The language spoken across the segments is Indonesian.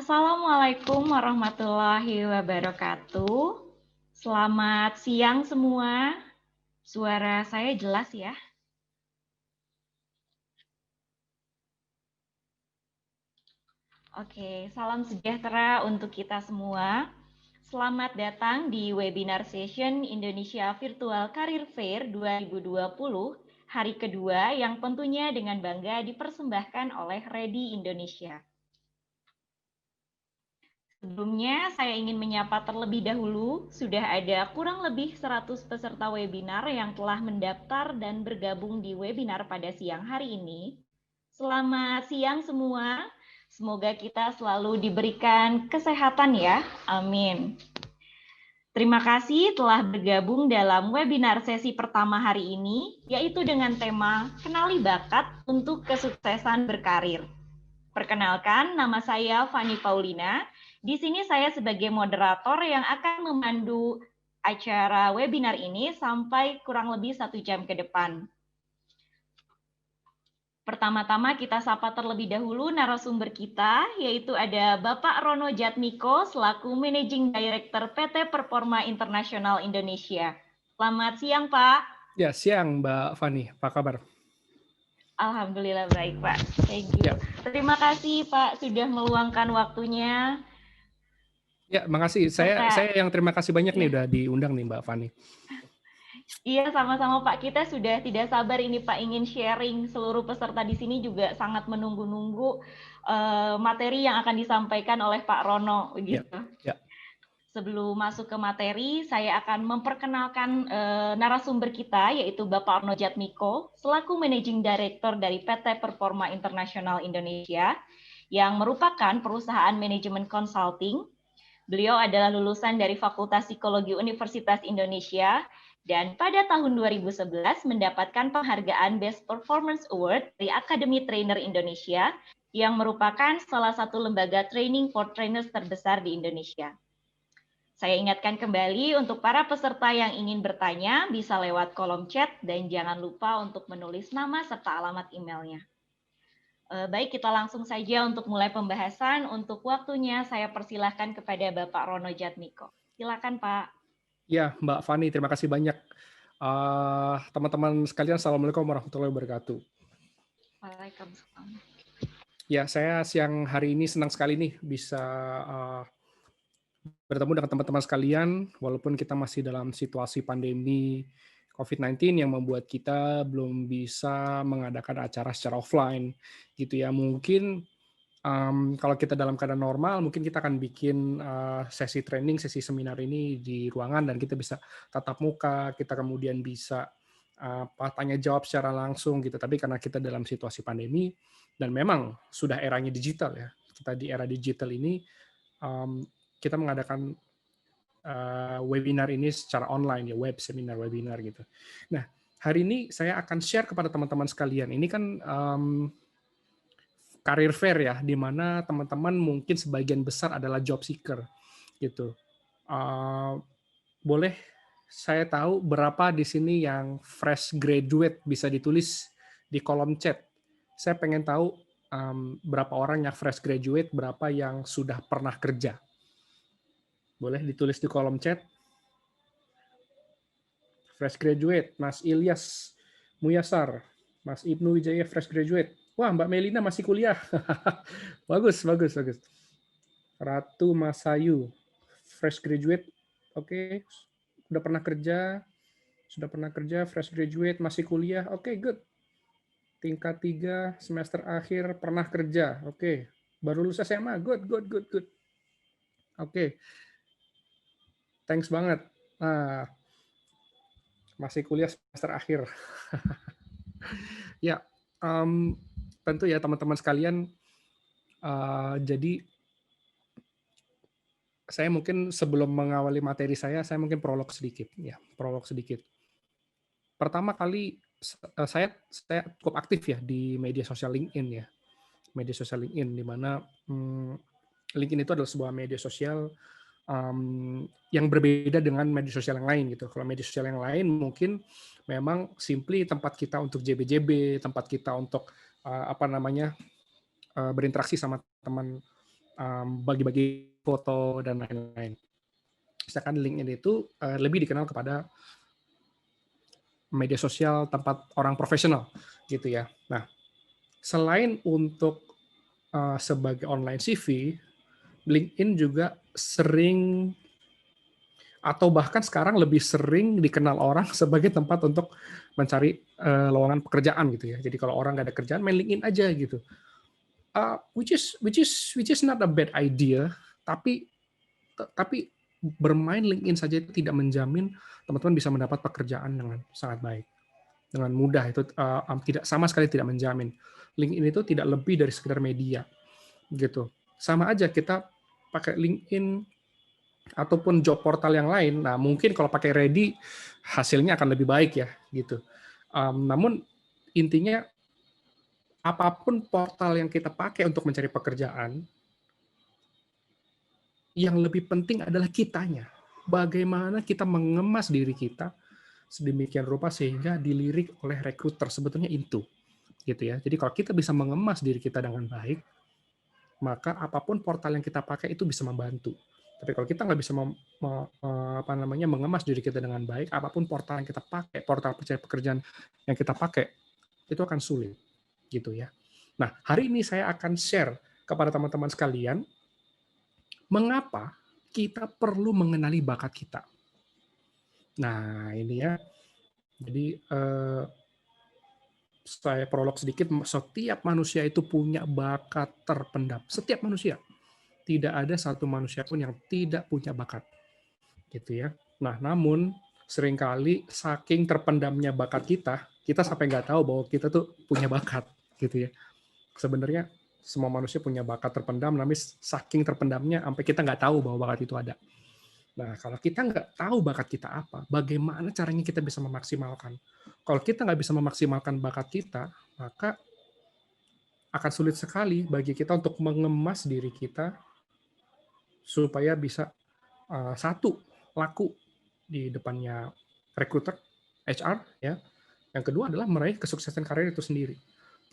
Assalamualaikum warahmatullahi wabarakatuh. Selamat siang semua. Suara saya jelas ya? Oke, salam sejahtera untuk kita semua. Selamat datang di webinar session Indonesia Virtual Career Fair 2020, hari kedua yang tentunya dengan bangga dipersembahkan oleh Ready Indonesia. Sebelumnya, saya ingin menyapa terlebih dahulu, sudah ada kurang lebih 100 peserta webinar yang telah mendaftar dan bergabung di webinar pada siang hari ini. Selamat siang semua, semoga kita selalu diberikan kesehatan ya, amin. Terima kasih telah bergabung dalam webinar sesi pertama hari ini, yaitu dengan tema Kenali Bakat untuk Kesuksesan Berkarir. Perkenalkan, nama saya Fani Paulina. Di sini saya sebagai moderator yang akan memandu acara webinar ini sampai kurang lebih 1 jam ke depan. Pertama-tama kita sapa terlebih dahulu narasumber kita, yaitu ada Bapak Rono Jatmiko selaku Managing Director PT Performa International Indonesia. Selamat siang, Pak. Ya, siang Mbak Fani. Apa kabar? Alhamdulillah baik, Pak. Thank you. Ya. Terima kasih, Pak, sudah meluangkan waktunya. Ya, makasih. Saya yang terima kasih banyak nih udah diundang nih Mbak Fani. Iya, sama-sama Pak. Kita sudah tidak sabar ini Pak ingin sharing. Seluruh peserta di sini juga sangat menunggu-nunggu materi yang akan disampaikan oleh Pak Rono. Gitu. Ya. Sebelum masuk ke materi, saya akan memperkenalkan narasumber kita, yaitu Bapak Rono Jatmiko, selaku Managing Director dari PT Performa International Indonesia, yang merupakan perusahaan manajemen consulting. Beliau adalah lulusan dari Fakultas Psikologi Universitas Indonesia, dan pada tahun 2011 mendapatkan penghargaan Best Performance Award dari Academy Trainer Indonesia, yang merupakan salah satu lembaga training for trainers terbesar di Indonesia. Saya ingatkan kembali untuk para peserta yang ingin bertanya, bisa lewat kolom chat dan jangan lupa untuk menulis nama serta alamat emailnya. Baik, kita langsung saja untuk mulai pembahasan. Untuk waktunya saya persilahkan kepada Bapak Rono Jatmiko. Silakan Pak. Ya, Mbak Fani, terima kasih banyak. Teman-teman sekalian, Assalamualaikum warahmatullahi wabarakatuh. Waalaikumsalam. Ya, saya siang hari ini senang sekali nih bisa bertemu dengan teman-teman sekalian, walaupun kita masih dalam situasi pandemi COVID-19 yang membuat kita belum bisa mengadakan acara secara offline, gitu ya. Mungkin kalau kita dalam keadaan normal, mungkin kita akan bikin sesi training, sesi seminar ini di ruangan dan kita bisa tatap muka, kita kemudian bisa tanya jawab secara langsung gitu. Tapi karena kita dalam situasi pandemi dan memang sudah eranya digital ya, kita di era digital ini kita mengadakan webinar ini secara online ya, web seminar webinar gitu. Nah, hari ini saya akan share kepada teman-teman sekalian. Ini kan career fair ya, di mana teman-teman mungkin sebagian besar adalah job seeker gitu. Boleh saya tahu berapa di sini yang fresh graduate, bisa ditulis di kolom chat. Saya pengen tahu berapa orang yang fresh graduate, berapa yang sudah pernah kerja. Boleh ditulis di kolom chat. Fresh graduate, Mas Ilyas Muyasar, Mas Ibnu Wijaya fresh graduate. Wah, Mbak Melina masih kuliah. Bagus. Ratu Masayu, fresh graduate. Oke, sudah pernah kerja, fresh graduate, masih kuliah. Oke, good. Tingkat 3, semester akhir, pernah kerja. Oke, baru lulus SMA. Good. Oke, thanks banget. Nah, masih kuliah semester akhir. Ya, tentu ya teman-teman sekalian, jadi saya mungkin sebelum mengawali materi saya mungkin prolog sedikit. Pertama kali saya cukup aktif ya di media sosial LinkedIn ya. Media sosial LinkedIn di mana LinkedIn itu adalah sebuah media sosial yang berbeda dengan media sosial yang lain gitu. Kalau media sosial yang lain mungkin memang simply tempat kita untuk JB-JB, tempat kita untuk berinteraksi sama bagi-bagi foto dan lain-lain. Sedangkan LinkedIn itu lebih dikenal kepada media sosial tempat orang profesional gitu ya. Nah, selain untuk sebagai online CV, LinkedIn juga sering atau bahkan sekarang lebih sering dikenal orang sebagai tempat untuk mencari lowongan pekerjaan gitu ya. Jadi kalau orang nggak ada kerjaan, main LinkedIn aja gitu. Which is not a bad idea, tapi bermain LinkedIn saja itu tidak menjamin teman-teman bisa mendapat pekerjaan dengan sangat baik, dengan mudah. Itu tidak sama sekali tidak menjamin. LinkedIn itu tidak lebih dari sekedar media gitu. Sama aja kita pakai LinkedIn ataupun job portal yang lain. Nah, mungkin kalau pakai Ready hasilnya akan lebih baik ya gitu. Namun intinya apapun portal yang kita pakai untuk mencari pekerjaan, yang lebih penting adalah kitanya. Bagaimana kita mengemas diri kita sedemikian rupa sehingga dilirik oleh rekruter, sebetulnya itu gitu ya. Jadi kalau kita bisa mengemas diri kita dengan baik, maka apapun portal yang kita pakai itu bisa membantu. Tapi kalau kita nggak bisa mengemas diri kita dengan baik, apapun portal yang kita pakai, portal pencari pekerjaan yang kita pakai, itu akan sulit gitu ya. Nah, hari ini saya akan share kepada teman-teman sekalian mengapa kita perlu mengenali bakat kita. Nah, ini ya. Jadi saya prolog sedikit, setiap manusia itu punya bakat terpendam. Setiap manusia. Tidak ada satu manusia pun yang tidak punya bakat. Gitu ya. Nah, namun seringkali saking terpendamnya bakat kita sampai nggak tahu bahwa kita tuh punya bakat. Gitu ya. Sebenarnya semua manusia punya bakat terpendam, tapi saking terpendamnya sampai kita nggak tahu bahwa bakat itu ada. Nah, kalau kita nggak tahu bakat kita apa, bagaimana caranya kita bisa memaksimalkan? Kalau kita nggak bisa memaksimalkan bakat kita, maka akan sulit sekali bagi kita untuk mengemas diri kita supaya bisa satu, laku di depannya recruiter, HR, ya. Yang kedua adalah meraih kesuksesan karir itu sendiri,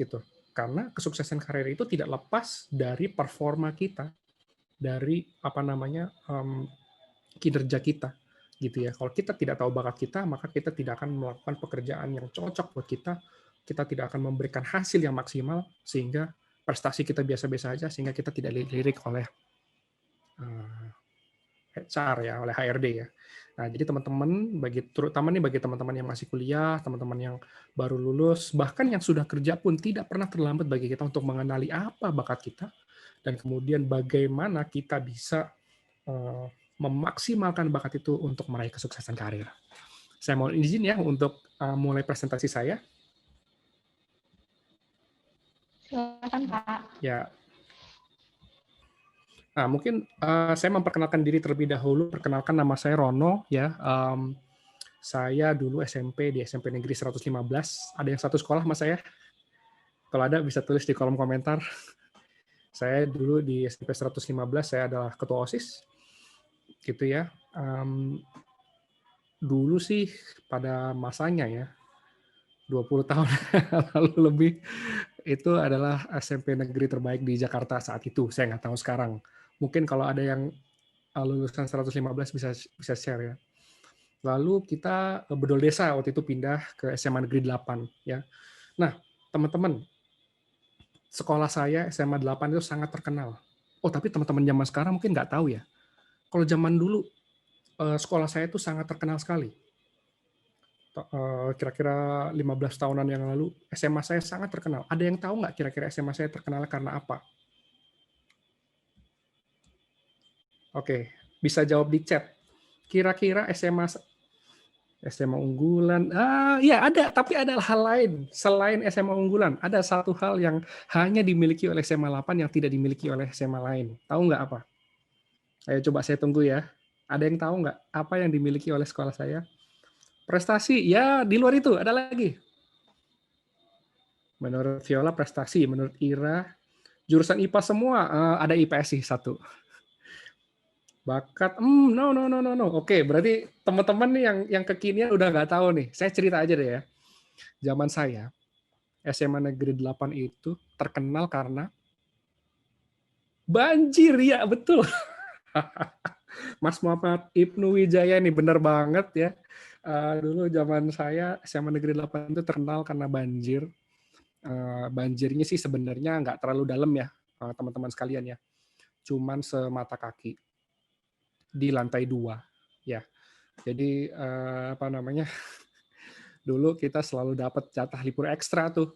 gitu. Karena kesuksesan karir itu tidak lepas dari performa kita, dari kinerja kita, gitu ya. Kalau kita tidak tahu bakat kita, maka kita tidak akan melakukan pekerjaan yang cocok buat kita. Kita tidak akan memberikan hasil yang maksimal sehingga prestasi kita biasa-biasa aja, sehingga kita tidak dilirik oleh HR ya, oleh HRD ya. Nah, jadi teman-teman, terutama nih bagi teman-teman yang masih kuliah, teman-teman yang baru lulus, bahkan yang sudah kerja pun tidak pernah terlambat bagi kita untuk mengenali apa bakat kita dan kemudian bagaimana kita bisa memaksimalkan bakat itu untuk meraih kesuksesan karir. Saya mau izin ya untuk mulai presentasi saya. Silakan, Pak. Ya. Nah, mungkin saya memperkenalkan diri terlebih dahulu. Perkenalkan, nama saya Rono ya. Saya dulu SMP di SMP Negeri 115. Ada yang satu sekolah sama saya? Kalau ada bisa tulis di kolom komentar. Saya dulu di SMP 115, saya adalah ketua OSIS. Gitu ya. Dulu sih pada masanya ya, 20 tahun lalu lebih, itu adalah SMP negeri terbaik di Jakarta saat itu. Saya nggak tahu sekarang. Mungkin kalau ada yang lulusan 115 bisa share ya. Lalu kita bedol desa waktu itu pindah ke SMA Negeri 8 ya. Nah, teman-teman, sekolah saya SMA 8 itu sangat terkenal. Oh, tapi teman-teman zaman sekarang mungkin nggak tahu ya. Kalau zaman dulu sekolah saya itu sangat terkenal sekali. Kira-kira 15 tahunan yang lalu SMA saya sangat terkenal. Ada yang tahu nggak kira-kira SMA saya terkenal karena apa? Oke, bisa jawab di chat. Kira-kira SMA unggulan, ya ada, tapi ada hal lain selain SMA unggulan. Ada satu hal yang hanya dimiliki oleh SMA 8 yang tidak dimiliki oleh SMA lain. Tahu nggak apa? Ayo coba saya tunggu ya. Ada yang tahu nggak apa yang dimiliki oleh sekolah saya? Prestasi, ya di luar itu ada lagi. Menurut Viola prestasi, menurut Ira jurusan IPA semua, ada IPS sih satu. Bakat, no. Oke, berarti teman-teman nih yang kekinian udah nggak tahu nih. Saya cerita aja deh ya. Zaman saya, SMA Negeri 8 itu terkenal karena Banjir, ya betul. Mas Muhammad Ibnu Wijaya nih bener banget ya. Dulu zaman saya SMA Negeri 8 itu terkenal karena banjir. Banjirnya sih sebenarnya nggak terlalu dalam ya, teman-teman sekalian ya. Cuman semata kaki di lantai 2 ya. Jadi apa namanya? Dulu kita selalu dapat jatah libur ekstra tuh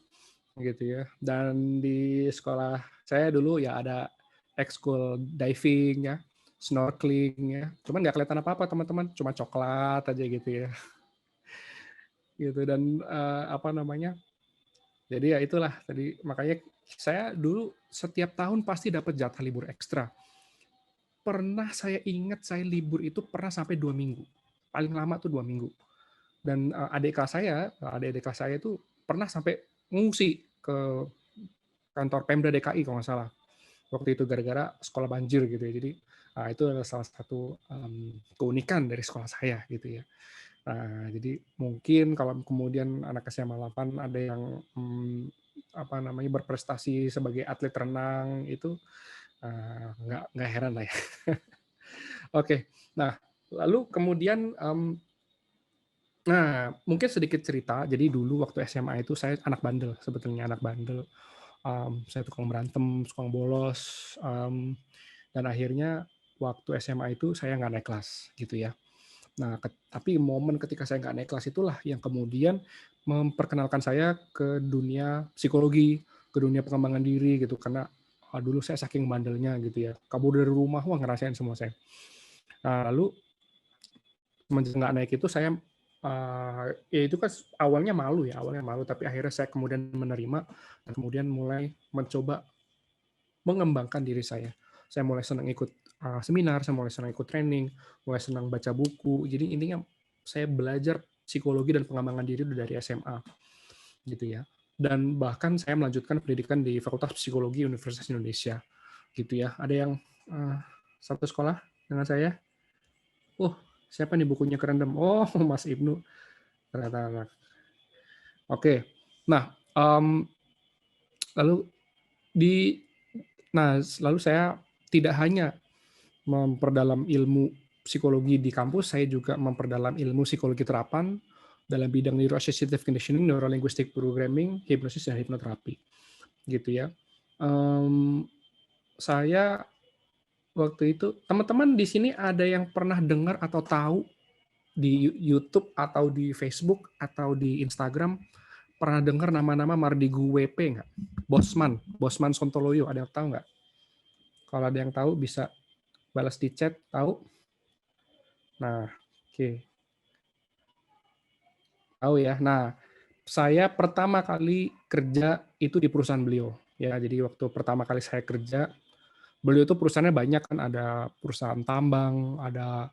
gitu ya. Dan di sekolah saya dulu ya ada ekskul diving ya, snorkeling ya. Cuman nggak kelihatan apa-apa teman-teman, cuma coklat aja gitu ya. Gitu dan apa namanya? Jadi ya itulah tadi makanya saya dulu setiap tahun pasti dapat jatah libur ekstra. Pernah saya ingat saya libur itu pernah sampai 2 minggu. Paling lama tuh 2 minggu. Dan adik kelas saya itu pernah sampai ngungsi ke kantor Pemda DKI kalau nggak salah. Waktu itu gara-gara sekolah banjir gitu ya. Jadi itu adalah salah satu keunikan dari sekolah saya gitu ya. Jadi mungkin kalau kemudian anak SMA 8 ada yang apa namanya berprestasi sebagai atlet renang itu nggak heran lah ya. Oke, nah lalu kemudian nah mungkin sedikit cerita. Jadi dulu waktu SMA itu saya anak bandel sebetulnya anak bandel. Saya tukang berantem, tukang bolos, dan akhirnya waktu SMA itu saya nggak naik kelas gitu ya. Nah, tapi momen ketika saya nggak naik kelas itulah yang kemudian memperkenalkan saya ke dunia psikologi, ke dunia pengembangan diri gitu. Karena dulu saya saking bandelnya gitu ya, kabur dari rumah, wah ngerasain semua saya. Nah, lalu semenjak nggak naik itu saya ya itu kan awalnya malu, tapi akhirnya saya kemudian menerima dan kemudian mulai mencoba mengembangkan diri saya. Saya mulai senang ikut seminar, saya mulai senang ikut training, mulai senang baca buku. Jadi intinya saya belajar psikologi dan pengembangan diri dari SMA gitu ya. Dan bahkan saya melanjutkan pendidikan di Fakultas Psikologi Universitas Indonesia gitu ya. Ada yang satu sekolah dengan saya? Oh, siapa nih bukunya kerendam? Oh, Mas Ibnu. Ternyata. Oke. Nah, lalu lalu saya tidak hanya memperdalam ilmu psikologi di kampus, saya juga memperdalam ilmu psikologi terapan dalam bidang neuroassociative conditioning, neurolinguistic programming, hipnosis dan hipnoterapi. Gitu ya. Saya waktu itu teman-teman di sini ada yang pernah dengar atau tahu di YouTube atau di Facebook atau di Instagram pernah dengar nama-nama Mardigu WP nggak? Bosman Sontoloyo, ada yang tahu nggak? Kalau ada yang tahu bisa balas di chat, tahu? Nah, oke. Tahu ya. Nah, saya pertama kali kerja itu di perusahaan beliau. Ya, jadi waktu pertama kali saya kerja, beliau itu perusahaannya banyak kan, ada perusahaan tambang, ada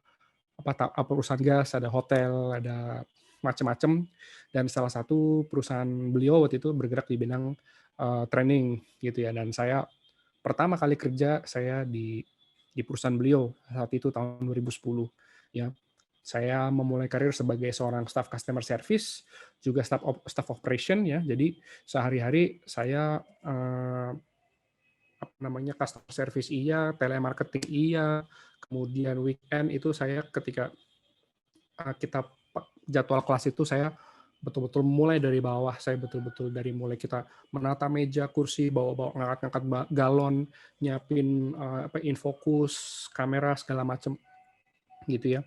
perusahaan gas, ada hotel, ada macam-macam. Dan salah satu perusahaan beliau waktu itu bergerak di bidang training gitu ya. Dan saya pertama kali kerja saya di perusahaan beliau saat itu tahun 2010 ya. Saya memulai karir sebagai seorang staff customer service, juga staff operation ya. Jadi sehari-hari saya apa namanya customer service iya, telemarketing iya, kemudian weekend itu saya ketika kita jadwal kelas itu saya betul-betul mulai dari bawah, saya betul-betul dari mulai kita menata meja, kursi, bawa-bawa ngangkat-ngangkat galon, nyiapin infocus, kamera segala macam gitu ya.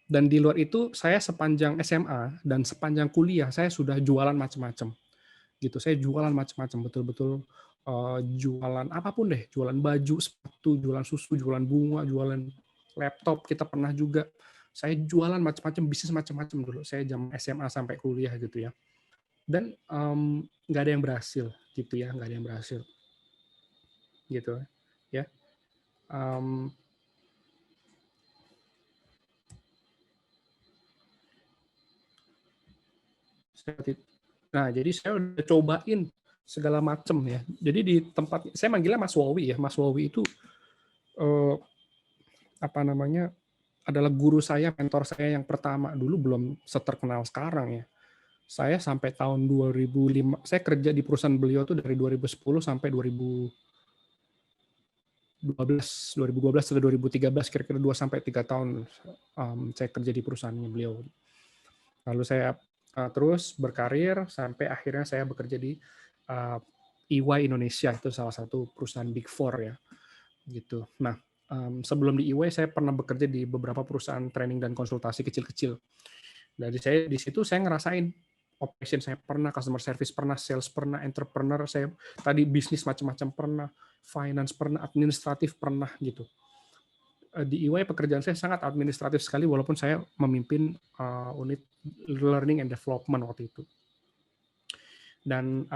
Dan di luar itu saya sepanjang SMA dan sepanjang kuliah saya sudah jualan macam-macam gitu. Saya jualan macam-macam, betul-betul jualan apapun deh, jualan baju, sepatu, jualan susu, jualan bunga, jualan laptop, kita pernah juga. Saya jualan macam-macam, bisnis macam-macam dulu. Saya jam SMA sampai kuliah gitu ya. Dan nggak ada yang berhasil gitu ya, nggak ada yang berhasil gitu ya. Nah, jadi saya udah cobain segala macam ya. Jadi di tempat saya manggilnya Mas Wowi ya. Mas Wowi itu apa namanya adalah guru saya, mentor saya yang pertama. Dulu belum seterkenal sekarang ya. Saya sampai tahun 2005, saya kerja di perusahaan beliau tuh dari 2010 sampai 2012 atau 2013, kira-kira 2-3 tahun saya kerja di perusahaannya beliau. Lalu saya terus berkarir sampai akhirnya saya bekerja di EY Indonesia, itu salah satu perusahaan Big Four ya, gitu. Nah, sebelum di EY saya pernah bekerja di beberapa perusahaan training dan konsultasi kecil-kecil. Dari saya di situ saya ngerasain operation, saya pernah customer service, pernah sales, pernah entrepreneur, saya tadi bisnis macam-macam pernah, finance pernah, administratif pernah gitu. Di EY pekerjaan saya sangat administratif sekali walaupun saya memimpin unit learning and development waktu itu. Dan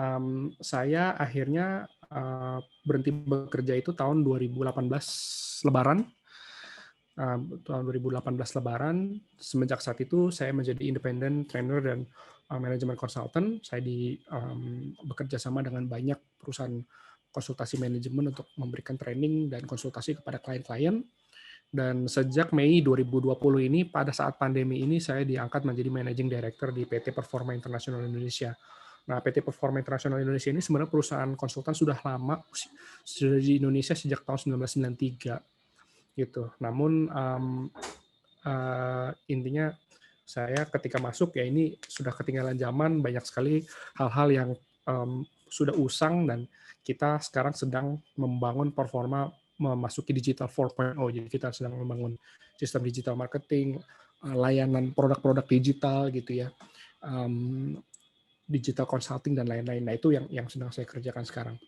saya akhirnya berhenti bekerja itu tahun 2018 Lebaran. Tahun 2018 Lebaran, semenjak saat itu saya menjadi independent trainer dan manajemen consultant. Saya bekerja sama dengan banyak perusahaan konsultasi manajemen untuk memberikan training dan konsultasi kepada klien-klien. Dan sejak Mei 2020 ini, pada saat pandemi ini, saya diangkat menjadi Managing Director di PT Performa International Indonesia. Nah, PT Performa International Indonesia ini sebenarnya perusahaan konsultan sudah lama, sudah di Indonesia sejak tahun 1993. Gitu. Namun intinya saya ketika masuk ya ini sudah ketinggalan zaman, banyak sekali hal-hal yang sudah usang dan kita sekarang sedang membangun performa memasuki digital 4.0. Jadi kita sedang membangun sistem digital marketing, layanan produk-produk digital gitu ya, digital consulting dan lain-lain. Nah, itu yang sedang saya kerjakan sekarang.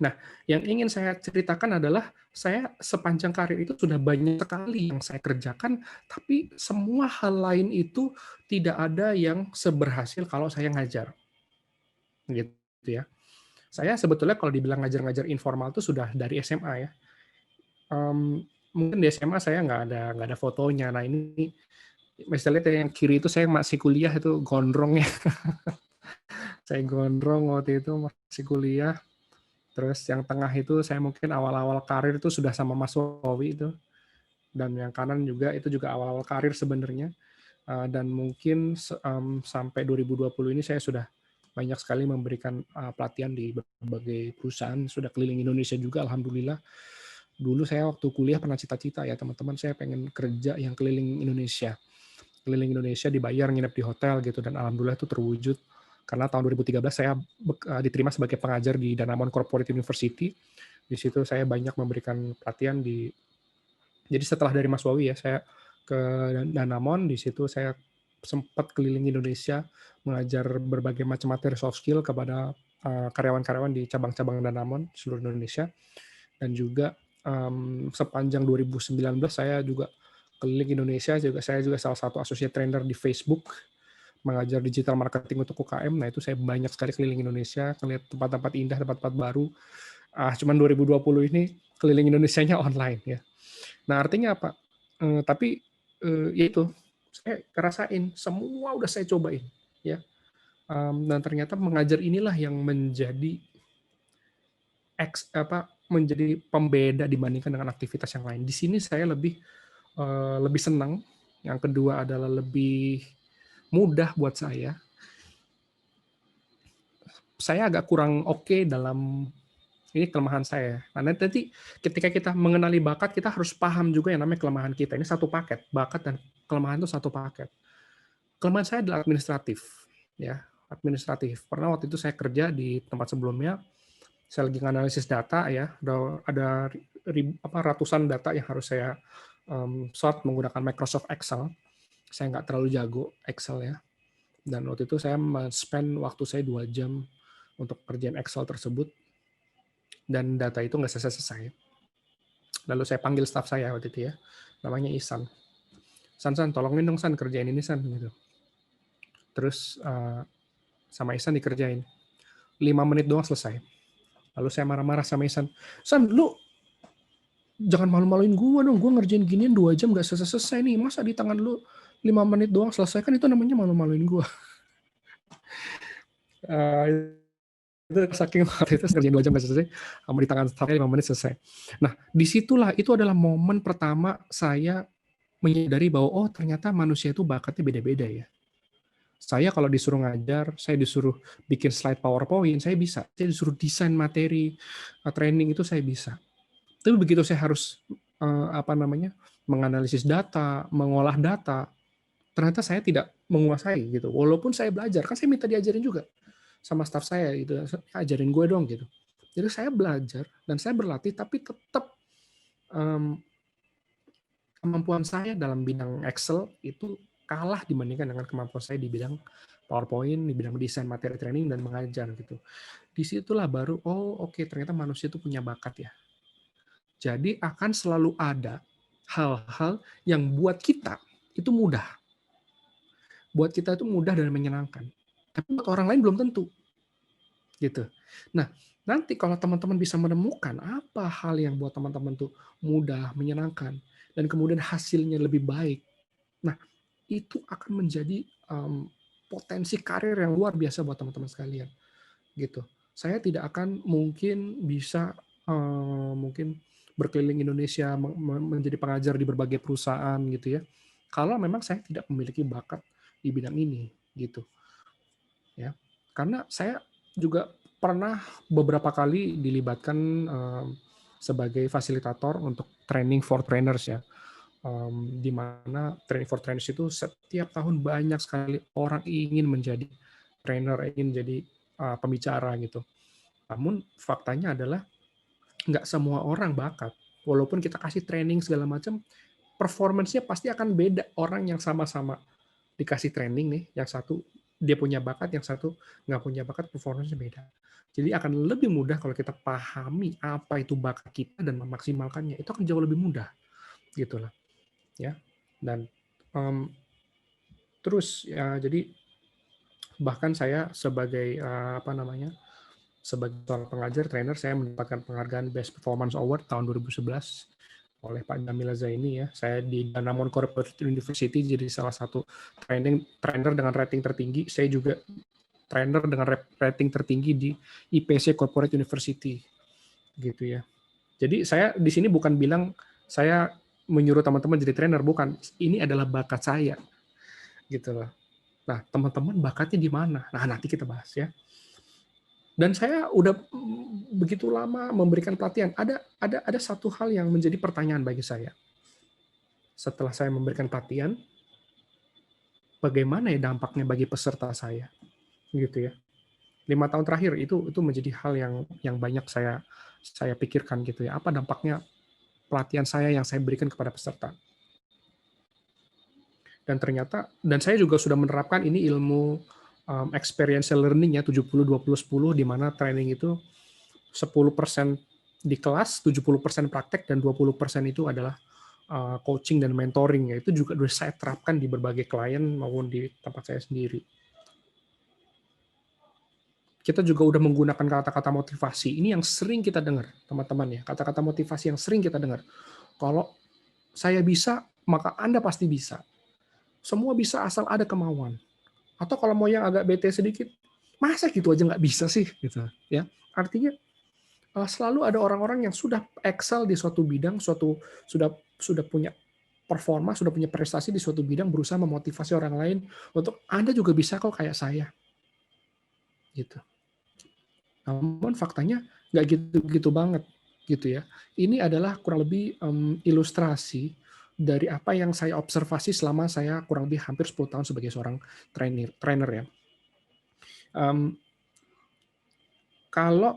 Nah, yang ingin saya ceritakan adalah saya sepanjang karir itu sudah banyak sekali yang saya kerjakan, tapi semua hal lain itu tidak ada yang seberhasil kalau saya ngajar. Gitu ya. Saya sebetulnya kalau dibilang ngajar-ngajar informal itu sudah dari SMA ya. Mungkin di SMA saya nggak ada fotonya. Nah ini misalnya yang kiri itu saya masih kuliah itu gondrong ya. Saya gondrong waktu itu masih kuliah. Terus yang tengah itu saya mungkin awal-awal karir itu sudah sama Mas Wowi itu. Dan yang kanan juga itu juga awal-awal karir sebenarnya. Dan mungkin sampai 2020 ini saya sudah banyak sekali memberikan pelatihan di berbagai perusahaan, sudah keliling Indonesia juga alhamdulillah. Dulu saya waktu kuliah pernah cita-cita ya teman-teman, saya pengen kerja yang keliling Indonesia. Keliling Indonesia dibayar nginep di hotel gitu, dan alhamdulillah itu terwujud. Karena tahun 2013 saya diterima sebagai pengajar di Danamon Corporate University. Di situ saya banyak memberikan pelatihan jadi setelah dari Mas Wawi ya, saya ke Danamon, di situ saya sempat keliling Indonesia mengajar berbagai macam materi soft skill kepada karyawan-karyawan di cabang-cabang Danamon seluruh Indonesia. Dan juga sepanjang 2019 saya juga keliling Indonesia, saya juga salah satu associate trainer di Facebook, mengajar digital marketing untuk UKM. Nah itu saya banyak sekali keliling Indonesia, ngelihat tempat-tempat indah, tempat-tempat baru. Cuman 2020 ini keliling Indonesianya online ya. Nah artinya apa? Tapi ya itu saya rasain semua udah saya cobain ya. Dan ternyata mengajar inilah yang menjadi menjadi pembeda dibandingkan dengan aktivitas yang lain. Di sini saya lebih senang. Yang kedua adalah lebih mudah buat saya. Saya agak kurang oke dalam ini kelemahan saya. Nah, nanti ketika kita mengenali bakat, kita harus paham juga yang namanya kelemahan kita. Ini satu paket, bakat dan kelemahan itu satu paket. Kelemahan saya adalah administratif, ya, administratif. Pernah waktu itu saya kerja di tempat sebelumnya, saya lagi analisis data ya, ada ratusan data yang harus saya sort menggunakan Microsoft Excel. Saya nggak terlalu jago Excel ya. Dan waktu itu saya spend waktu saya 2 jam untuk kerjaan Excel tersebut. Dan data itu nggak selesai-selesai. Lalu saya panggil staff saya waktu itu ya, namanya Isan. San, tolongin dong San, kerjain ini San. Gitu. Terus sama Isan dikerjain. 5 menit doang selesai. Lalu saya marah-marah sama Isan. San, lu jangan malu-maluin gue dong, gue ngerjain ginian 2 jam gak selesai nih, masa di tangan lu 5 menit doang selesai, kan itu namanya malu-maluin gue. Itu saking waktu itu ngerjain 2 jam gak selesai, sama di tangan staffnya 5 menit selesai. Nah, disitulah, itu adalah momen pertama saya menyadari bahwa, oh ternyata manusia itu bakatnya beda-beda ya. Saya kalau disuruh ngajar, saya disuruh bikin slide PowerPoint, saya bisa. Saya disuruh desain materi, training itu saya bisa. Tapi begitu saya harus menganalisis data, mengolah data, ternyata saya tidak menguasai gitu. Walaupun saya belajar, kan saya minta diajarin juga sama staff saya gitu, ajarin gue dong gitu. Jadi saya belajar dan saya berlatih, tapi tetap kemampuan saya dalam bidang Excel itu kalah dibandingkan dengan kemampuan saya di bidang PowerPoint, di bidang desain materi training dan mengajar gitu. Disitulah baru, oh oke, ternyata manusia itu punya bakat ya. Jadi akan selalu ada hal-hal yang buat kita itu mudah. Buat kita itu mudah dan menyenangkan. Tapi buat orang lain belum tentu. Gitu. Nah, nanti kalau teman-teman bisa menemukan apa hal yang buat teman-teman tuh mudah, menyenangkan, dan kemudian hasilnya lebih baik. Nah, itu akan menjadi potensi karir yang luar biasa buat teman-teman sekalian. Gitu. Saya tidak akan mungkin bisa mungkin berkeliling Indonesia menjadi pengajar di berbagai perusahaan gitu ya. Kalau memang saya tidak memiliki bakat di bidang ini gitu. Ya. Karena saya juga pernah beberapa kali dilibatkan sebagai fasilitator untuk training for trainers ya. Di mana training for trainers itu setiap tahun banyak sekali orang ingin menjadi trainer, ingin jadi pembicara gitu. Namun faktanya adalah nggak semua orang bakat. Walaupun kita kasih training segala macam, performance-nya pasti akan beda. Orang yang sama-sama dikasih training nih, yang satu dia punya bakat, yang satu nggak punya bakat, performance-nya beda. Jadi akan lebih mudah kalau kita pahami apa itu bakat kita dan memaksimalkannya. Itu akan jauh lebih mudah, gitu lah. Ya, dan terus ya, jadi bahkan saya sebagai sebagai seorang pengajar, trainer, saya mendapatkan penghargaan Best Performance Award tahun 2011 oleh Pak Jamil Zaini ya. Saya di Danamon Corporate University jadi salah satu trainer dengan rating tertinggi. Saya juga trainer dengan rating tertinggi di IPC Corporate University gitu ya. Jadi saya di sini bukan bilang saya menyuruh teman-teman jadi trainer, bukan. Ini adalah bakat saya gitu loh. Nah, teman-teman bakatnya di mana? Nah, nanti kita bahas ya. Dan saya udah begitu lama memberikan pelatihan. Ada satu hal yang menjadi pertanyaan bagi saya. Setelah saya memberikan pelatihan, bagaimana ya dampaknya bagi peserta saya, gitu ya. 5 tahun terakhir itu menjadi hal yang banyak saya pikirkan gitu ya. Apa dampaknya pelatihan saya yang saya berikan kepada peserta? Dan ternyata, dan saya juga sudah menerapkan ini ilmu experiential learning ya, 70-20-10, di mana training itu 10% di kelas, 70% praktek, dan 20% itu adalah coaching dan mentoring. Ya. Itu juga sudah saya terapkan di berbagai klien maupun di tempat saya sendiri. Kita juga udah menggunakan kata-kata motivasi. Ini yang sering kita dengar, teman-teman ya. Kata-kata motivasi yang sering kita dengar. Kalau saya bisa, maka Anda pasti bisa. Semua bisa asal ada kemauan. Atau kalau mau yang agak bete sedikit, masa gitu aja nggak bisa sih? Gitu, ya. Artinya selalu ada orang-orang yang sudah excel di suatu bidang, sudah punya performa, sudah punya prestasi di suatu bidang, berusaha memotivasi orang lain untuk Anda juga bisa kok kayak saya. Gitu. Namun faktanya nggak gitu-gitu banget, gitu ya. Ini adalah kurang lebih ilustrasi dari apa yang saya observasi selama saya kurang lebih hampir 10 tahun sebagai seorang trainer ya. Kalau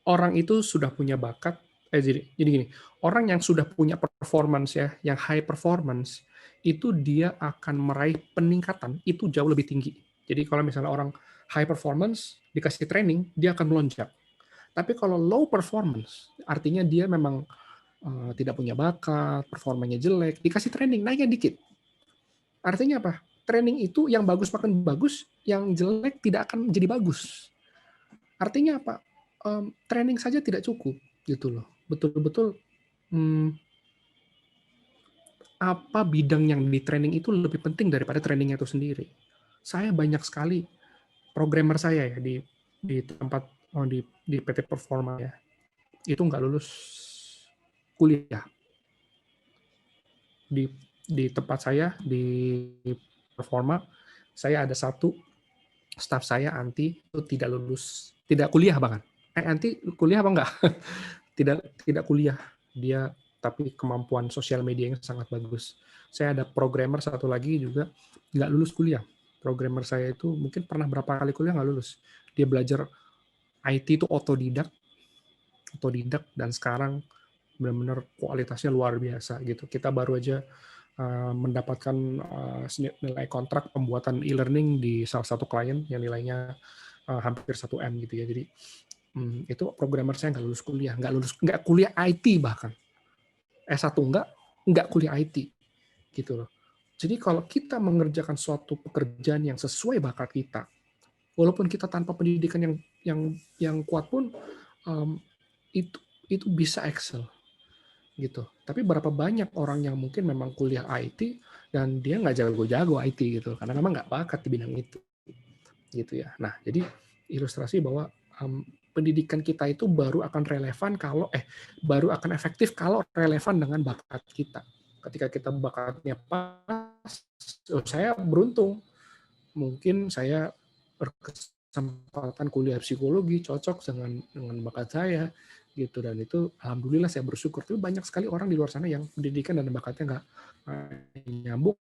orang itu sudah punya bakat, jadi gini, orang yang sudah punya performance ya, yang high performance, itu dia akan meraih peningkatan itu jauh lebih tinggi. Jadi kalau misalnya orang high performance dikasih training, dia akan melonjak. Tapi kalau low performance, artinya dia memang tidak punya bakat, performanya jelek, dikasih training, naiknya dikit. Artinya apa? Training itu yang bagus makin bagus, yang jelek tidak akan jadi bagus. Artinya apa? Training saja tidak cukup, gitu loh. Betul-betul apa bidang yang di training itu lebih penting daripada trainingnya itu sendiri. Saya banyak sekali programmer saya ya di tempat di PT Performa ya, itu nggak lulus kuliah. Di tempat saya di Performa, saya ada satu staff saya anti itu tidak lulus, tidak kuliah bahkan. Anti kuliah apa enggak? Tidak kuliah dia tapi kemampuan sosial medianya sangat bagus. Saya ada programmer satu lagi juga nggak lulus kuliah. Programmer saya itu mungkin pernah berapa kali kuliah nggak lulus. Dia belajar IT itu otodidak dan sekarang benar-benar kualitasnya luar biasa gitu. Kita baru aja mendapatkan nilai kontrak pembuatan e-learning di salah satu klien yang nilainya hampir 1 M gitu ya. Jadi itu programmer saya nggak lulus kuliah, nggak kuliah IT bahkan. S1 nggak kuliah IT gitu loh. Jadi kalau kita mengerjakan suatu pekerjaan yang sesuai bakat kita, walaupun kita tanpa pendidikan yang kuat pun itu bisa excel gitu. Tapi berapa banyak orang yang mungkin memang kuliah IT dan dia nggak jago-jago IT gitu, karena memang nggak bakat di bidang itu gitu ya. Nah, jadi ilustrasi bahwa pendidikan kita itu baru akan baru akan efektif kalau relevan dengan bakat kita. Ketika kita bakatnya pas, saya beruntung, mungkin saya berkesempatan kuliah psikologi cocok dengan bakat saya gitu, dan itu alhamdulillah saya bersyukur. Tapi banyak sekali orang di luar sana yang pendidikan dan bakatnya nggak nyambung,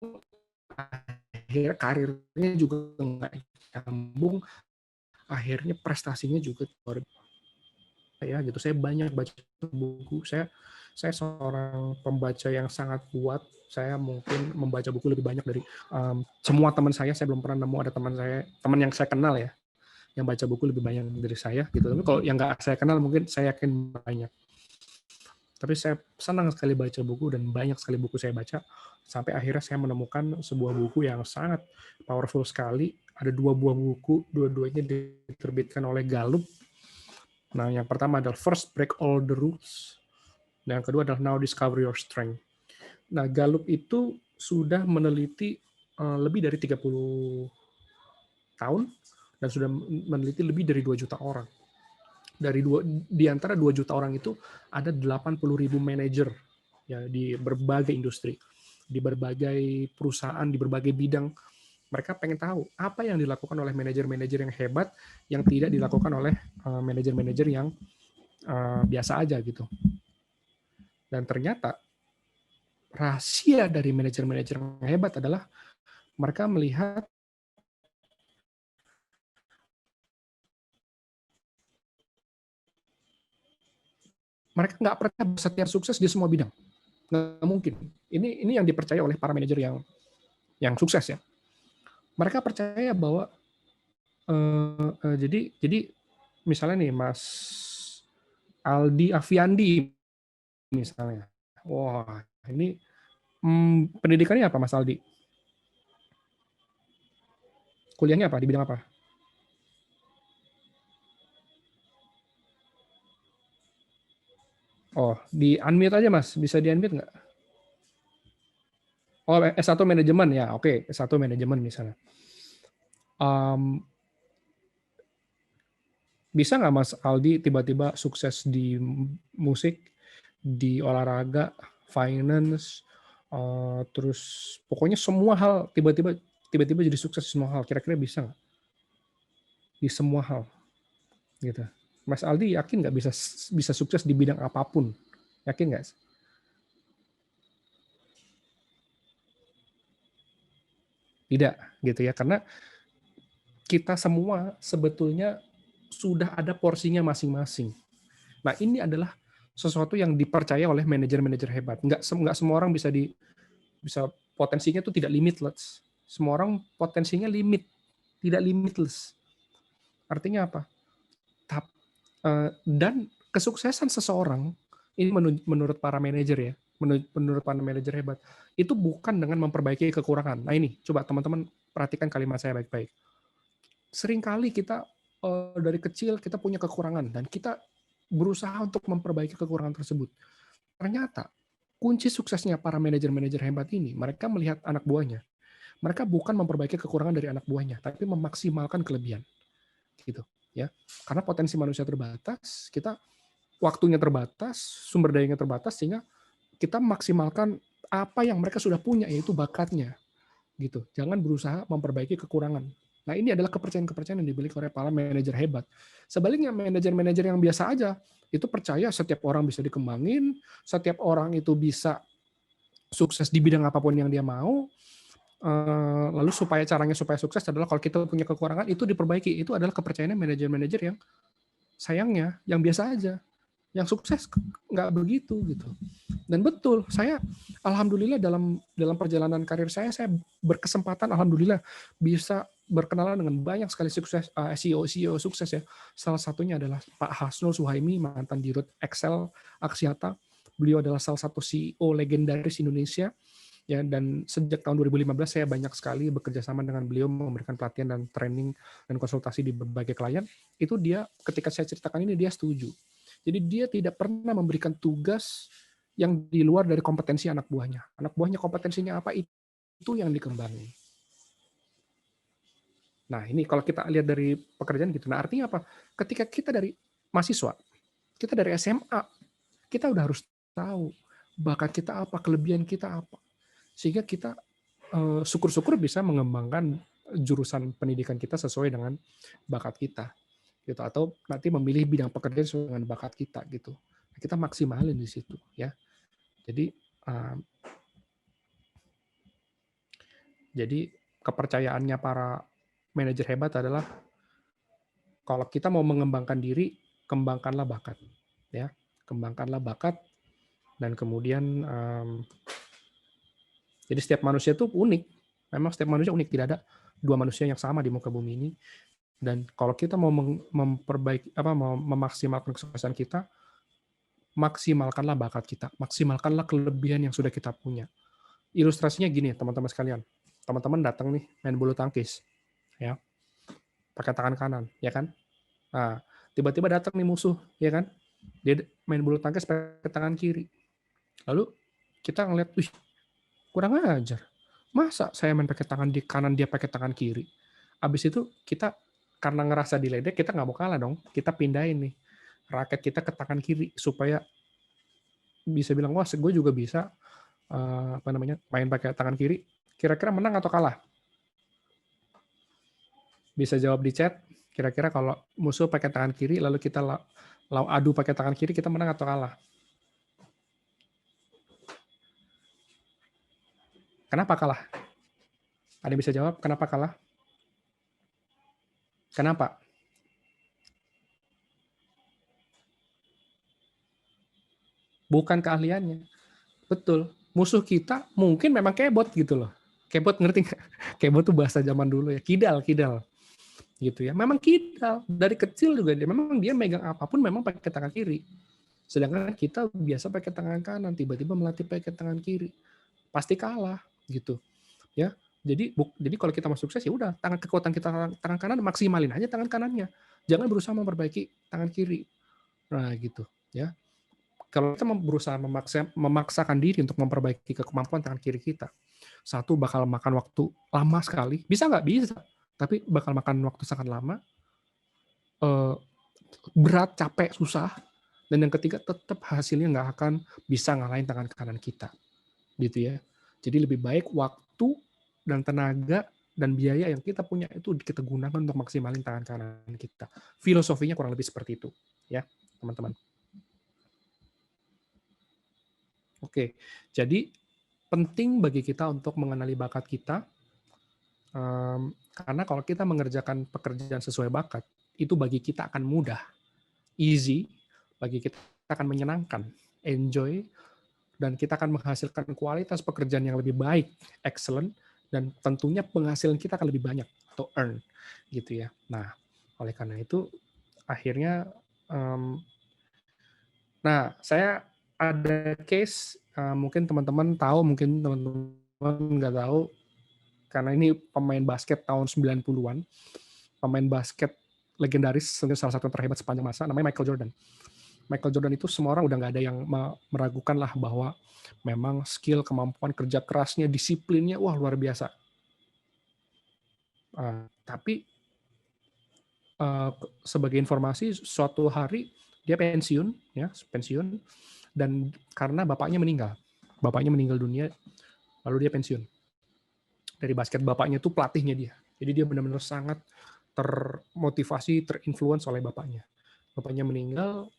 akhirnya karirnya juga nggak nyambung, akhirnya prestasinya juga ya gitu. Saya banyak baca buku, saya seorang pembaca yang sangat kuat. Saya mungkin membaca buku lebih banyak dari semua teman saya. Saya belum pernah nemu ada teman yang saya kenal ya, yang baca buku lebih banyak dari saya gitu. Tapi kalau yang nggak saya kenal mungkin saya yakin banyak. Tapi saya senang sekali baca buku dan banyak sekali buku saya baca sampai akhirnya saya menemukan sebuah buku yang sangat powerful sekali. Ada 2 buah buku, dua-duanya diterbitkan oleh Gallup. Nah, yang pertama adalah First Break All the Rules, dan yang kedua adalah Now Discover Your Strength. Nah, Gallup itu sudah meneliti lebih dari 30 tahun dan sudah meneliti lebih dari 2 juta orang. Di antara 2 juta orang itu ada 80.000 manajer ya di berbagai industri, di berbagai perusahaan, di berbagai bidang. Mereka pengen tahu apa yang dilakukan oleh manajer-manajer yang hebat yang tidak dilakukan oleh manajer-manajer yang biasa aja gitu. Dan ternyata rahasia dari manajer-manajer yang hebat adalah mereka melihat mereka nggak pernah setiap sukses di semua bidang. Nggak mungkin. Ini yang dipercaya oleh para manajer yang sukses ya. Mereka percaya bahwa jadi misalnya nih Mas Aldi Afiandi misalnya. Wah, ini pendidikannya apa Mas Aldi? Kuliahnya apa? Di bidang apa? Oh, di unmute aja Mas. Bisa di unmute nggak? Oh, S1 manajemen ya. Oke, S1 manajemen misalnya. Bisa nggak Mas Aldi tiba-tiba sukses di musik, di olahraga, finance, terus pokoknya semua hal tiba-tiba jadi sukses di semua hal. Kira-kira bisa nggak? Di semua hal, gitu. Mas Aldi yakin nggak bisa sukses di bidang apapun? Yakin nggak? Tidak, gitu ya. Karena kita semua sebetulnya sudah ada porsinya masing-masing. Nah, ini adalah sesuatu yang dipercaya oleh manajer-manajer hebat. Nggak semua orang bisa potensinya itu tidak limitless. Semua orang potensinya tidak limitless. Artinya apa? Dan kesuksesan seseorang ini menurut para manajer ya, menurut para manajer hebat, itu bukan dengan memperbaiki kekurangan. Nah ini, coba teman-teman perhatikan kalimat saya baik-baik. Seringkali kita dari kecil kita punya kekurangan dan kita berusaha untuk memperbaiki kekurangan tersebut. Ternyata kunci suksesnya para manajer-manajer hebat ini, mereka melihat anak buahnya. Mereka bukan memperbaiki kekurangan dari anak buahnya, tapi memaksimalkan kelebihan. Gitu, ya. Karena potensi manusia terbatas, kita waktunya terbatas, sumber dayanya terbatas, sehingga kita maksimalkan apa yang mereka sudah punya, yaitu bakatnya. Gitu. Jangan berusaha memperbaiki kekurangan. Nah, ini adalah kepercayaan-kepercayaan yang dimiliki oleh para manajer hebat. Sebaliknya, manajer-manajer yang biasa aja, itu percaya setiap orang bisa dikembangin, setiap orang itu bisa sukses di bidang apapun yang dia mau, lalu caranya supaya sukses adalah kalau kita punya kekurangan, itu diperbaiki. Itu adalah kepercayaan manajer-manajer yang sayangnya, yang biasa aja. Yang sukses nggak begitu gitu. Dan betul, saya alhamdulillah dalam perjalanan karir saya berkesempatan alhamdulillah bisa berkenalan dengan banyak sekali sukses CEO sukses ya. Salah satunya adalah Pak Hasnul Suhaimi, mantan Dirut Excel Axiata. Beliau adalah salah satu CEO legendaris Indonesia ya, dan sejak tahun 2015 saya banyak sekali bekerja sama dengan beliau memberikan pelatihan dan training dan konsultasi di berbagai klien. Itu dia ketika saya ceritakan ini dia setuju. Jadi dia tidak pernah memberikan tugas yang di luar dari kompetensi anak buahnya. Anak buahnya kompetensinya apa, itu yang dikembangin. Nah, ini kalau kita lihat dari pekerjaan gitu. Nah, artinya apa? Ketika kita dari mahasiswa, kita dari SMA, kita udah harus tahu bakat kita apa, kelebihan kita apa. Sehingga kita syukur-syukur bisa mengembangkan jurusan pendidikan kita sesuai dengan bakat kita. Gitu, atau nanti memilih bidang pekerjaan sesuai dengan bakat kita gitu. Kita maksimalin di situ ya. Jadi kepercayaannya para manajer hebat adalah kalau kita mau mengembangkan diri, kembangkanlah bakat ya. Kembangkanlah bakat dan kemudian jadi setiap manusia itu unik. Memang setiap manusia unik, tidak ada dua manusia yang sama di muka bumi ini. Dan kalau kita mau memperbaiki mau memaksimalkan kesuksesan kita, maksimalkanlah bakat kita, maksimalkanlah kelebihan yang sudah kita punya. Ilustrasinya gini, teman-teman sekalian. Teman-teman datang nih main bulu tangkis, ya, pakai tangan kanan, ya kan? Nah, tiba-tiba datang nih musuh, ya kan? Dia main bulu tangkis pakai tangan kiri. Lalu kita ngeliat, wih, kurang ajar. Masa saya main pakai tangan di kanan, dia pakai tangan kiri? Abis itu kita karena ngerasa diledek, kita nggak mau kalah dong. Kita pindahin nih raket kita ke tangan kiri supaya bisa bilang, wah, gue juga bisa main pakai tangan kiri. Kira-kira menang atau kalah? Bisa jawab di chat. Kira-kira kalau musuh pakai tangan kiri, lalu kita adu pakai tangan kiri, kita menang atau kalah? Kenapa kalah? Ada yang bisa jawab kenapa kalah? Kenapa? Bukan keahliannya. Betul. Musuh kita mungkin memang kebot gitu loh. Kebot, ngerti nggak? Kebot tuh bahasa zaman dulu ya. Kidal. Gitu ya. Memang kidal. Dari kecil juga memang dia megang apapun memang pakai tangan kiri. Sedangkan kita biasa pakai tangan kanan, tiba-tiba melatih pakai tangan kiri. Pasti kalah gitu. Ya. Jadi kalau kita mau sukses ya udah, kekuatan kita tangan kanan maksimalin aja tangan kanannya. Jangan berusaha memperbaiki tangan kiri. Nah, gitu ya. Kalau kita berusaha memaksakan diri untuk memperbaiki kemampuan tangan kiri kita, satu bakal makan waktu lama sekali. Bisa nggak? Bisa. Tapi bakal makan waktu sangat lama, berat, capek, susah. Dan yang ketiga, tetap hasilnya nggak akan bisa ngalahin tangan kanan kita. Gitu ya. Jadi lebih baik waktu dan tenaga dan biaya yang kita punya itu kita gunakan untuk maksimalin tangan kanan kita. Filosofinya kurang lebih seperti itu. Ya, teman-teman. Oke, jadi penting bagi kita untuk mengenali bakat kita, karena kalau kita mengerjakan pekerjaan sesuai bakat, itu bagi kita akan mudah, easy, bagi kita akan menyenangkan, enjoy, dan kita akan menghasilkan kualitas pekerjaan yang lebih baik, excellent, dan tentunya penghasilan kita akan lebih banyak, atau earn, gitu ya. Nah, oleh karena itu, akhirnya, saya ada case, mungkin teman-teman tahu, mungkin teman-teman nggak tahu, karena ini pemain basket tahun 90-an, pemain basket legendaris, salah satu yang terhebat sepanjang masa, namanya Michael Jordan. Michael Jordan itu semua orang udah nggak ada yang meragukan lah bahwa memang skill, kemampuan, kerja kerasnya, disiplinnya, wah luar biasa. Tapi sebagai informasi, suatu hari dia pensiun, dan karena bapaknya meninggal dunia, lalu dia pensiun dari basket. Bapaknya itu pelatihnya dia. Jadi dia benar-benar sangat termotivasi, terinfluence oleh bapaknya. Bapaknya meninggal,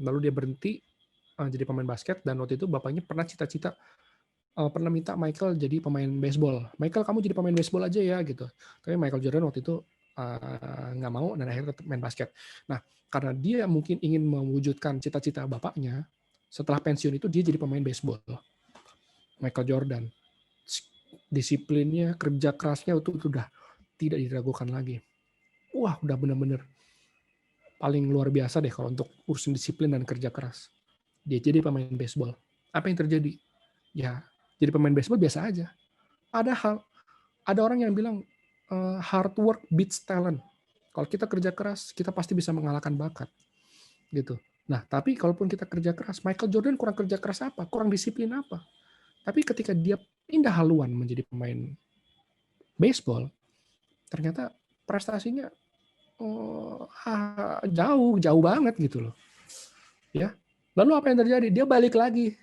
lalu dia berhenti jadi pemain basket, dan waktu itu bapaknya pernah cita-cita, pernah minta Michael jadi pemain baseball. Michael, kamu jadi pemain baseball aja ya gitu. Tapi Michael Jordan waktu itu nggak mau, dan akhirnya tetap main basket. Nah, karena dia mungkin ingin mewujudkan cita-cita bapaknya, setelah pensiun itu dia jadi pemain baseball. Michael Jordan. Disiplinnya, kerja kerasnya itu sudah tidak diragukan lagi. Wah, udah benar-benar paling luar biasa deh kalau untuk urusan disiplin dan kerja keras. Dia jadi pemain baseball. Apa yang terjadi? Ya, jadi pemain baseball biasa aja. Padahal ada orang yang bilang hard work beats talent. Kalau kita kerja keras, kita pasti bisa mengalahkan bakat. Gitu. Nah, tapi kalaupun kita kerja keras, Michael Jordan kurang kerja keras apa? Kurang disiplin apa? Tapi ketika dia pindah haluan menjadi pemain baseball, ternyata prestasinya jauh banget gitu loh. Ya. Lalu apa yang terjadi? Dia balik lagi.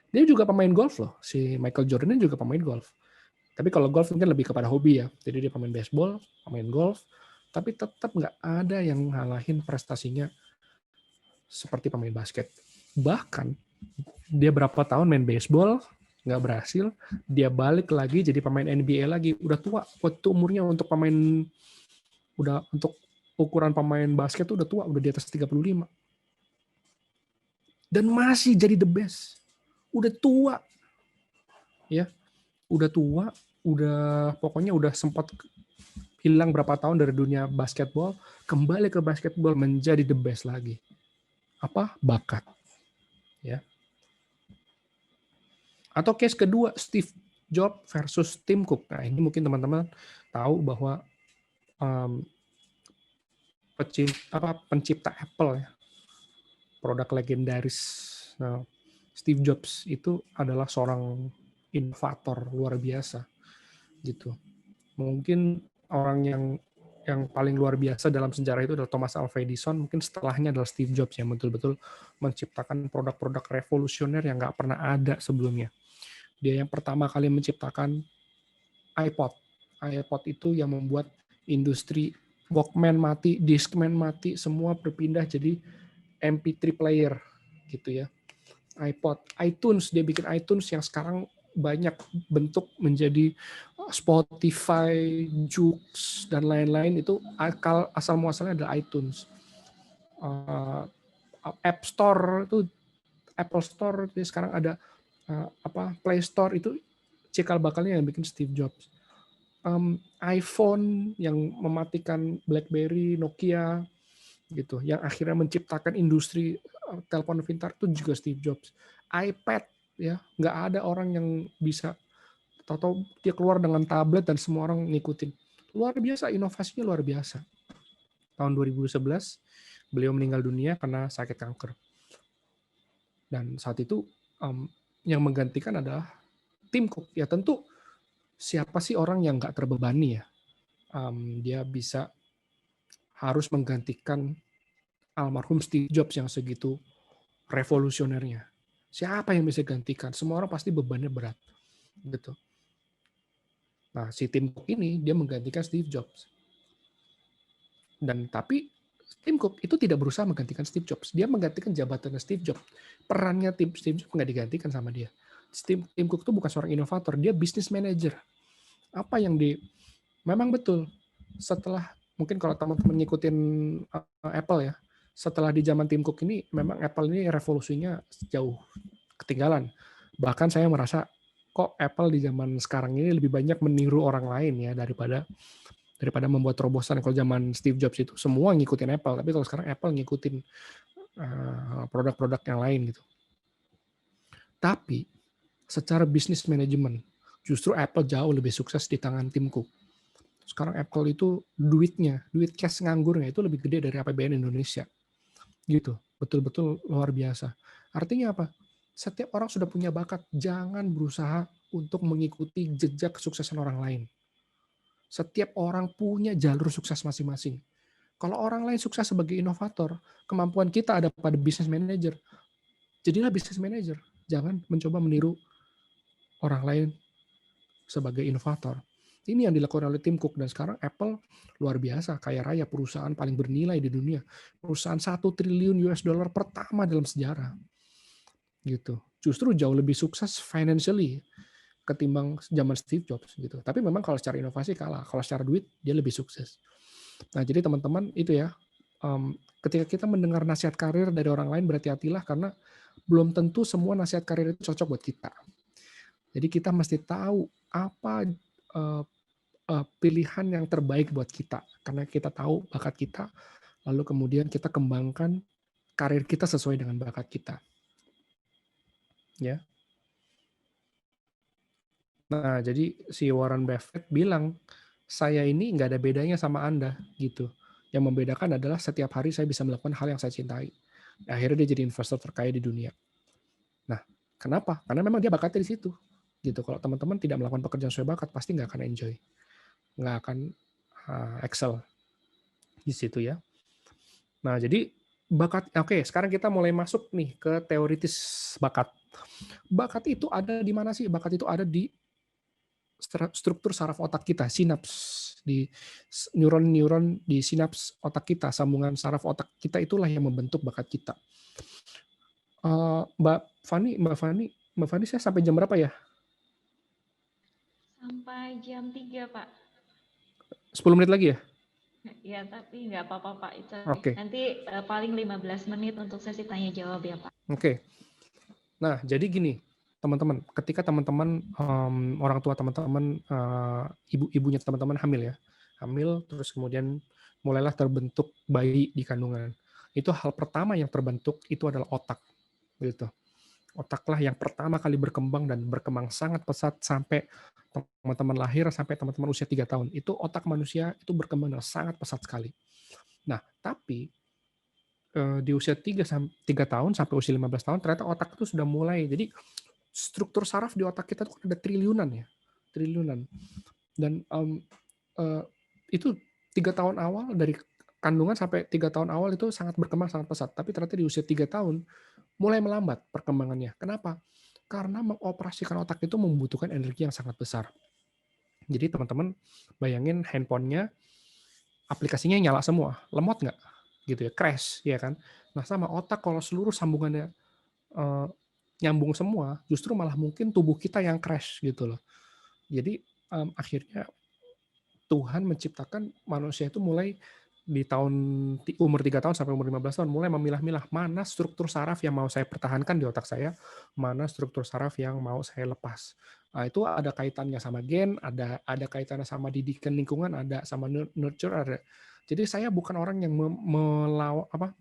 Dia juga pemain golf loh. Si Michael Jordan juga pemain golf. Tapi kalau golf mungkin lebih kepada hobi ya. Jadi dia pemain baseball, pemain golf, tapi tetap nggak ada yang ngalahin prestasinya seperti pemain basket. Bahkan dia berapa tahun main baseball nggak berhasil, dia balik lagi jadi pemain NBA lagi, udah tua. Waktu umurnya untuk ukuran pemain basket tuh udah tua, udah di atas 35. Dan masih jadi the best. Udah tua. Ya, udah tua, pokoknya udah sempat hilang berapa tahun dari dunia basketball, kembali ke basketball menjadi the best lagi. Apa? Bakat. Ya. Atau case kedua, Steve Jobs versus Tim Cook. Nah, ini mungkin teman-teman tahu bahwa pencipta Apple ya, produk legendaris. Nah, Steve Jobs itu adalah seorang inovator luar biasa gitu. Mungkin orang yang paling luar biasa dalam sejarah itu adalah Thomas Alva Edison. Mungkin setelahnya adalah Steve Jobs yang betul-betul menciptakan produk-produk revolusioner yang nggak pernah ada sebelumnya. Dia yang pertama kali menciptakan iPod. iPod itu yang membuat industri Walkman mati, Discman mati, semua berpindah jadi MP3 player gitu ya. iPod, iTunes, dia bikin iTunes yang sekarang banyak bentuk menjadi Spotify, Joox, dan lain-lain. Itu asal muasalnya adalah iTunes. App Store itu, Apple Store, jadi sekarang ada Play Store, itu cikal bakalnya yang bikin Steve Jobs. iPhone yang mematikan BlackBerry, Nokia, gitu, yang akhirnya menciptakan industri telepon pintar itu juga Steve Jobs. iPad, ya, nggak ada orang yang bisa tahu dia keluar dengan tablet dan semua orang ngikutin. Luar biasa, inovasinya luar biasa. Tahun 2011 beliau meninggal dunia karena sakit kanker. Dan saat itu yang menggantikan adalah Tim Cook. Ya tentu siapa sih orang yang nggak terbebani ya? Dia bisa harus menggantikan almarhum Steve Jobs yang segitu revolusionernya. Siapa yang bisa gantikan? Semua orang pasti bebannya berat. Gitu. Nah, si Tim Cook ini dia menggantikan Steve Jobs. Dan tapi Tim Cook itu tidak berusaha menggantikan Steve Jobs. Dia menggantikan jabatannya Steve Jobs. Perannya Steve Jobs nggak digantikan sama dia. Tim Cook itu bukan seorang inovator, dia business manager. Apa yang memang betul. Setelah mungkin kalau teman-teman ngikutin Apple ya, setelah di zaman Tim Cook ini memang Apple ini revolusinya jauh ketinggalan. Bahkan saya merasa kok Apple di zaman sekarang ini lebih banyak meniru orang lain ya daripada membuat terobosan. Kalau zaman Steve Jobs itu semua ngikutin Apple, tapi kalau sekarang Apple ngikutin produk-produk yang lain gitu. Tapi secara bisnis manajemen justru Apple jauh lebih sukses di tangan Tim Cook. Sekarang Apple itu duit cash nganggurnya itu lebih gede dari APBN Indonesia. Gitu, betul-betul luar biasa. Artinya apa? Setiap orang sudah punya bakat, jangan berusaha untuk mengikuti jejak kesuksesan orang lain. Setiap orang punya jalur sukses masing-masing. Kalau orang lain sukses sebagai inovator, kemampuan kita ada pada business manager. Jadilah business manager. Jangan mencoba meniru orang lain sebagai inovator. Ini yang dilakukan oleh Tim Cook, dan sekarang Apple luar biasa, kaya raya, perusahaan paling bernilai di dunia. Perusahaan $1 triliun pertama dalam sejarah. Gitu. Justru jauh lebih sukses financially ketimbang zaman Steve Jobs gitu. Tapi memang kalau secara inovasi kalah, kalau secara duit dia lebih sukses. Nah, jadi teman-teman itu ya, ketika kita mendengar nasihat karir dari orang lain, berhati-hatilah karena belum tentu semua nasihat karir itu cocok buat kita. Jadi kita mesti tahu apa pilihan yang terbaik buat kita, karena kita tahu bakat kita, lalu kemudian kita kembangkan karir kita sesuai dengan bakat kita. Ya. Nah, jadi si Warren Buffett bilang, saya ini nggak ada bedanya sama Anda, gitu. Yang membedakan adalah setiap hari saya bisa melakukan hal yang saya cintai. Akhirnya dia jadi investor terkaya di dunia. Nah, kenapa? Karena memang dia bakatnya di situ. Gitu. Kalau teman-teman tidak melakukan pekerjaan sesuai bakat, pasti nggak akan enjoy. Nggak akan excel di situ ya. Nah, jadi bakat, oke, sekarang kita mulai masuk nih ke teoritis bakat. Bakat itu ada di mana sih? Bakat itu ada di struktur saraf otak kita, sinaps, di neuron-neuron di sinaps otak kita, sambungan saraf otak kita itulah yang membentuk bakat kita. Mbak Fani, saya sampai jam berapa ya? Sampai jam 3, Pak. 10 menit lagi ya? Ya, tapi nggak apa-apa, Pak. Itu Oke. nanti paling 15 menit untuk sesi tanya jawab ya, Pak. Oke. Nah, jadi gini, teman-teman, ketika teman-teman orang tua teman-teman, ibu-ibunya teman-teman hamil ya, hamil terus kemudian mulailah terbentuk bayi di kandungan. Itu hal pertama yang terbentuk itu adalah otak, gitu. Otaklah yang pertama kali berkembang dan berkembang sangat pesat sampai teman-teman lahir, sampai teman-teman usia 3 tahun. Itu otak manusia itu berkembang dengan sangat pesat sekali. Nah, tapi di usia 3 tahun sampai usia 15 tahun ternyata otak itu sudah mulai. Jadi struktur saraf di otak kita tuh ada triliunan ya, triliunan. Dan itu 3 tahun awal dari kandungan sampai 3 tahun awal itu sangat berkembang sangat pesat. Tapi ternyata di usia 3 tahun mulai melambat perkembangannya. Kenapa? Karena mengoperasikan otak itu membutuhkan energi yang sangat besar. Jadi teman-teman bayangin handphonenya aplikasinya nyala semua, lemot nggak? Gitu ya, crash, ya kan? Nah sama otak kalau seluruh sambungannya nyambung semua, justru malah mungkin tubuh kita yang crash gitu loh. Jadi akhirnya Tuhan menciptakan manusia itu mulai di umur 3 tahun sampai umur 15 tahun mulai memilah-milah mana struktur saraf yang mau saya pertahankan di otak saya, mana struktur saraf yang mau saya lepas. Nah, itu ada kaitannya sama gen, ada kaitannya sama didikan lingkungan, ada sama nurture, ada. Jadi saya bukan orang yang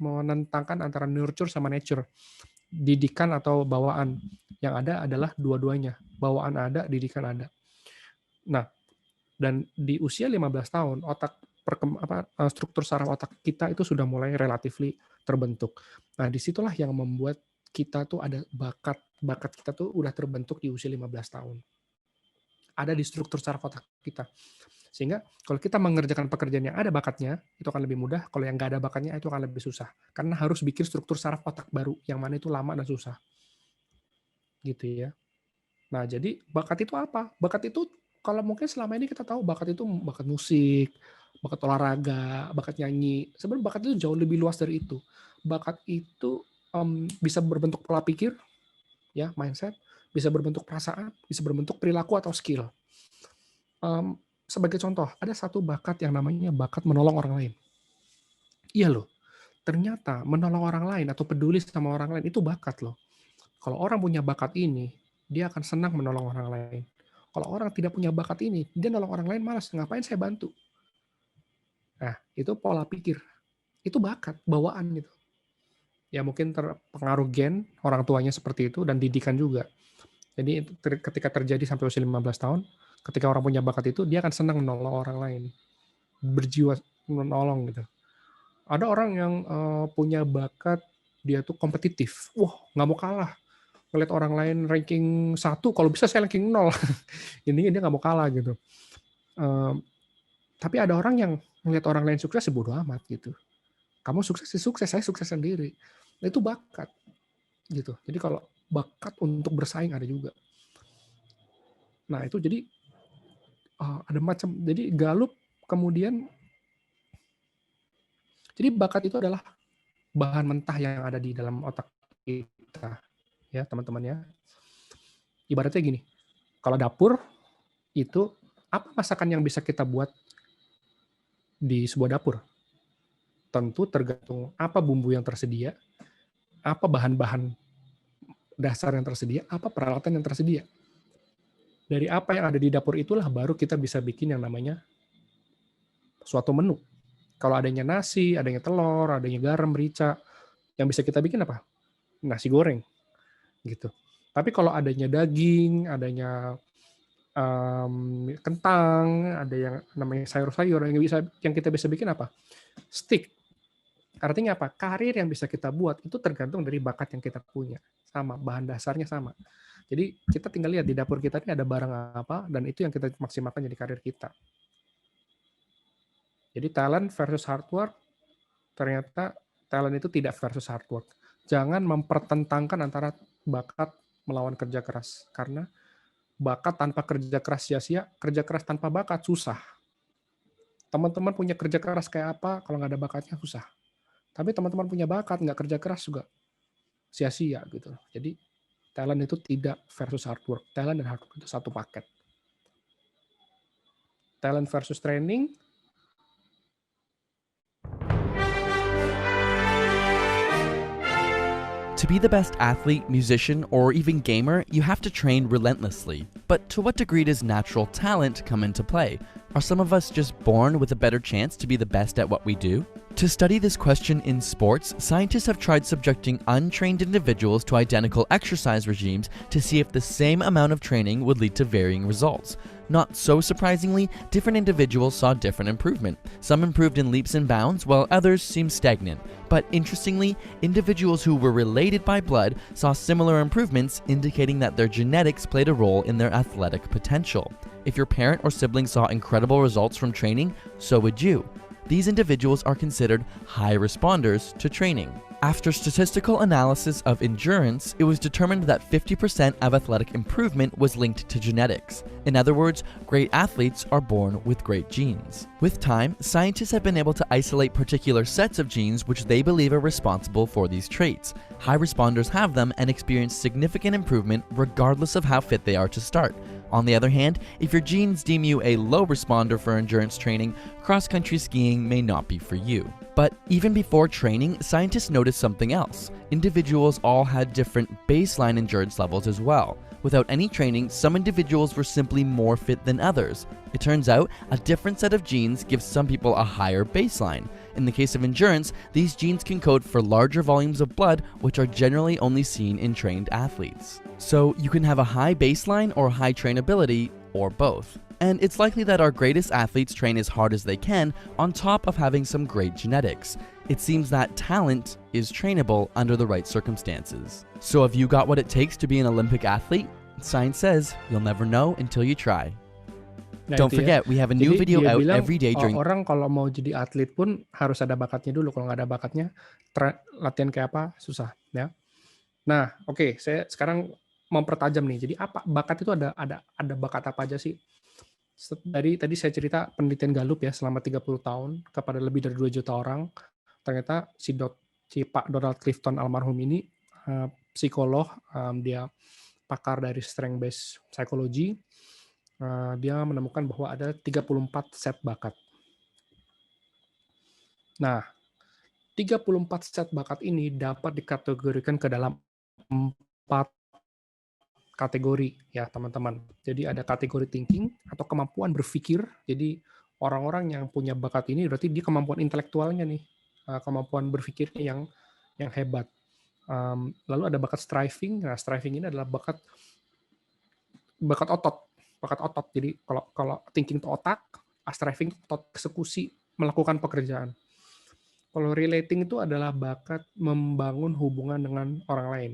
menentangkan antara nurture sama nature, didikan atau bawaan. Yang ada adalah dua-duanya, bawaan ada, didikan ada. Nah, dan di usia 15 tahun struktur saraf otak kita itu sudah mulai relatifly terbentuk. Nah, disitulah yang membuat kita tuh ada bakat kita tuh udah terbentuk di usia 15 tahun. Ada di struktur saraf otak kita. Sehingga kalau kita mengerjakan pekerjaan yang ada bakatnya, itu akan lebih mudah. Kalau yang nggak ada bakatnya, itu akan lebih susah. Karena harus bikin struktur saraf otak baru, yang mana itu lama dan susah. Gitu ya. Nah, jadi bakat itu apa? Bakat itu kalau mungkin selama ini kita tahu bakat itu bakat musik, bakat olahraga, bakat nyanyi. Sebenarnya bakat itu jauh lebih luas dari itu. Bakat itu bisa berbentuk pola pikir, ya mindset, bisa berbentuk perasaan, bisa berbentuk perilaku atau skill. Sebagai contoh, ada satu bakat yang namanya bakat menolong orang lain. Iya loh, ternyata menolong orang lain atau peduli sama orang lain itu bakat loh. Kalau orang punya bakat ini, dia akan senang menolong orang lain. Kalau orang tidak punya bakat ini, dia nolong orang lain malas. Ngapain saya bantu? Nah, itu pola pikir. Itu bakat, bawaan gitu. Ya mungkin terpengaruh gen, orang tuanya seperti itu, dan didikan juga. Jadi ketika terjadi sampai usia 15 tahun, ketika orang punya bakat itu, dia akan senang menolong orang lain. Berjiwa menolong gitu. Ada orang yang punya bakat, dia tuh kompetitif. Wah, nggak mau kalah. Ngeliat orang lain ranking 1, kalau bisa saya ranking 0. Intinya dia nggak mau kalah gitu. Tapi ada orang yang ngeliat orang lain sukses, ya bodo amat gitu. Kamu sukses, ya sukses, saya sukses sendiri. Nah, itu bakat gitu. Jadi kalau bakat untuk bersaing ada juga. Nah itu jadi ada macam. Jadi Gallup kemudian, jadi bakat itu adalah bahan mentah yang ada di dalam otak kita, ya teman-teman ya. Ibaratnya gini, kalau dapur itu apa masakan yang bisa kita buat di sebuah dapur? Tentu tergantung apa bumbu yang tersedia, apa bahan-bahan dasar yang tersedia, apa peralatan yang tersedia. Dari apa yang ada di dapur itulah baru kita bisa bikin yang namanya suatu menu. Kalau adanya nasi, adanya telur, adanya garam, merica, yang bisa kita bikin apa? Nasi goreng, gitu. Tapi kalau adanya daging, adanya kentang, ada yang namanya sayur-sayur, yang kita bisa bikin apa? Steak. Artinya apa? Karir yang bisa kita buat itu tergantung dari bakat yang kita punya. Sama, bahan dasarnya sama. Jadi kita tinggal lihat di dapur kita ini ada barang apa, dan itu yang kita maksimalkan jadi karir kita. Jadi talent versus hard work, ternyata talent itu tidak versus hard work. Jangan mempertentangkan antara bakat melawan kerja keras. Karena bakat tanpa kerja keras sia-sia, kerja keras tanpa bakat susah. Teman-teman punya kerja keras kayak apa, kalau nggak ada bakatnya susah. Tapi teman-teman punya bakat, nggak kerja keras juga sia-sia gitu. Jadi talent itu tidak versus hard work. Talent dan hard work itu satu paket. Talent versus training. To be the best athlete, musician, or even gamer, you have to train relentlessly. But to what degree does natural talent come into play? Are some of us just born with a better chance to be the best at what we do? To study this question in sports, scientists have tried subjecting untrained individuals to identical exercise regimes to see if the same amount of training would lead to varying results. Not so surprisingly, different individuals saw different improvement. Some improved in leaps and bounds, while others seemed stagnant. But interestingly, individuals who were related by blood saw similar improvements, indicating that their genetics played a role in their athletic potential. If your parent or sibling saw incredible results from training, so would you. These individuals are considered high responders to training. After statistical analysis of endurance, it was determined that 50% of athletic improvement was linked to genetics. In other words, great athletes are born with great genes. With time, scientists have been able to isolate particular sets of genes which they believe are responsible for these traits. High responders have them and experience significant improvement regardless of how fit they are to start. On the other hand, if your genes deem you a low responder for endurance training, cross-country skiing may not be for you. But even before training, scientists noticed something else. Individuals all had different baseline endurance levels as well. Without any training, some individuals were simply more fit than others. It turns out, a different set of genes gives some people a higher baseline. In the case of endurance, these genes can code for larger volumes of blood, which are generally only seen in trained athletes. So you can have a high baseline or high trainability, or both. And it's likely that our greatest athletes train as hard as they can on top of having some great genetics. It seems that talent is trainable under the right circumstances. So have you got what it takes to be an Olympic athlete? Science says you'll never know until you try. Nah, Don't itu ya. forget, we have a new Jadi video dia out bilang, every day during... orang kalau mau jadi atlet pun harus ada bakatnya dulu. Kalau nggak ada bakatnya, latihan kayak apa susah, ya. Nah, oke, saya sekarang mempertajam nih. Jadi apa bakat itu ada bakat apa aja sih? Tadi saya cerita penelitian Gallup ya selama 30 tahun kepada lebih dari 2 juta orang. Ternyata si Pak Donald Clifton almarhum ini psikolog, dia pakar dari strength based psychology. Dia menemukan bahwa ada 34 set bakat. Nah, 34 set bakat ini dapat dikategorikan ke dalam 4 kategori ya teman-teman. Jadi ada kategori thinking atau kemampuan berpikir. Jadi orang-orang yang punya bakat ini berarti dia kemampuan intelektualnya nih, kemampuan berpikirnya yang hebat. Lalu ada bakat striving. Nah, striving ini adalah bakat otot. Jadi kalau thinking itu otak, striving itu otot eksekusi melakukan pekerjaan. Kalau relating itu adalah bakat membangun hubungan dengan orang lain,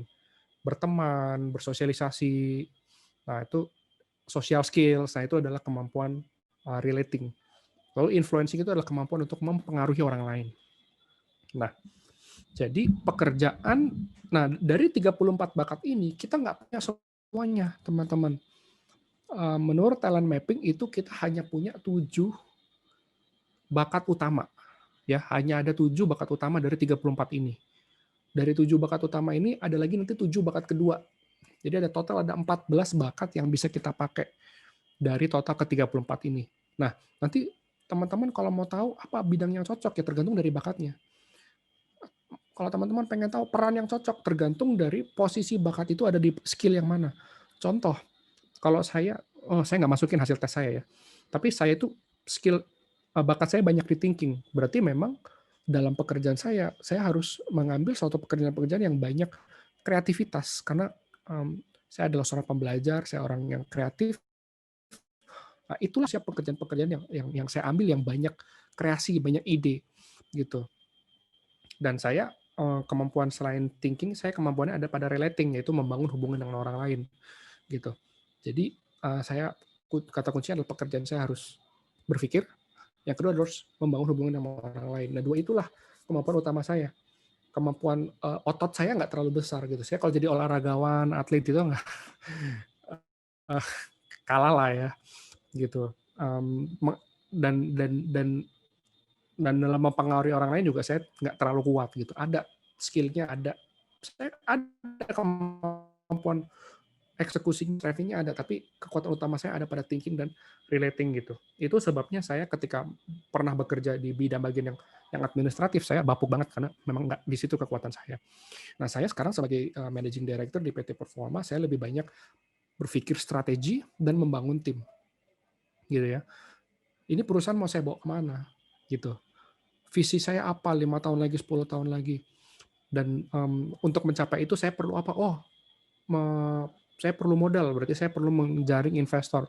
berteman, bersosialisasi. Nah, itu social skills. Nah, itu adalah kemampuan relating. Lalu influencing itu adalah kemampuan untuk mempengaruhi orang lain. Nah, jadi pekerjaan, nah dari 34 bakat ini kita nggak punya semuanya, teman-teman. menurut talent mapping itu kita hanya punya 7 bakat utama, ya, hanya ada 7 bakat utama dari 34 ini. Dari 7 bakat utama ini ada lagi nanti 7 bakat kedua. Jadi ada total ada 14 bakat yang bisa kita pakai dari total ke-34 ini. Nah, nanti teman-teman kalau mau tahu apa bidang yang cocok ya tergantung dari bakatnya. Kalau teman-teman pengen tahu peran yang cocok tergantung dari posisi bakat itu ada di skill yang mana. Contoh, kalau saya nggak masukin hasil tes saya ya, tapi saya itu skill bakat saya banyak di thinking. Berarti memang dalam pekerjaan saya harus mengambil suatu pekerjaan-pekerjaan yang banyak kreativitas karena saya adalah seorang pembelajar, saya orang yang kreatif. Nah, itulah siap pekerjaan-pekerjaan yang saya ambil yang banyak kreasi, banyak ide gitu. Dan saya kemampuan selain thinking, saya kemampuannya ada pada relating, yaitu membangun hubungan dengan orang lain gitu. Jadi kata kuncinya adalah pekerjaan saya harus berpikir, yang kedua harus membangun hubungan dengan orang lain. Nah, 2 itulah kemampuan utama saya. Kemampuan otot saya nggak terlalu besar gitu. Saya kalau jadi olahragawan, atlet itu nggak kalah lah ya gitu. Dan dalam mempengaruhi orang lain juga saya nggak terlalu kuat gitu. Ada skill-nya, saya ada kemampuan eksekusinya, driving-nya ada, tapi kekuatan utama saya ada pada thinking dan relating gitu. Itu sebabnya saya ketika pernah bekerja di bidang bagian yang administratif, saya bapuk banget karena memang nggak di situ kekuatan saya. Nah, saya sekarang sebagai managing director di PT Performa, saya lebih banyak berpikir strategi dan membangun tim, gitu ya. Ini perusahaan mau saya bawa kemana, gitu. Visi saya apa 5 tahun lagi, 10 tahun lagi. Dan untuk mencapai itu saya perlu apa? Saya perlu modal, berarti saya perlu menjaring investor.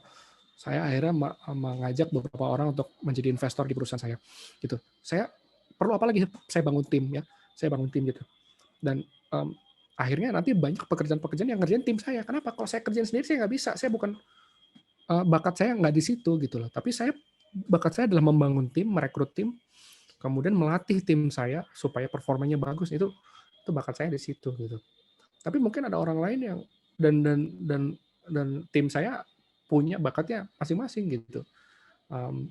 Saya akhirnya mengajak beberapa orang untuk menjadi investor di perusahaan saya. Gitu. Saya perlu apa lagi? Saya bangun tim ya. Saya bangun tim gitu. Dan akhirnya nanti banyak pekerjaan-pekerjaan yang ngerjain tim saya. Kenapa? Kalau saya kerjain sendiri saya nggak bisa. Saya bukan bakat saya nggak di situ gitu loh. Tapi bakat saya adalah membangun tim, merekrut tim, kemudian melatih tim saya supaya performanya bagus. Itu bakat saya di situ gitu. Tapi mungkin ada orang lain yang dan tim saya punya bakatnya masing-masing gitu.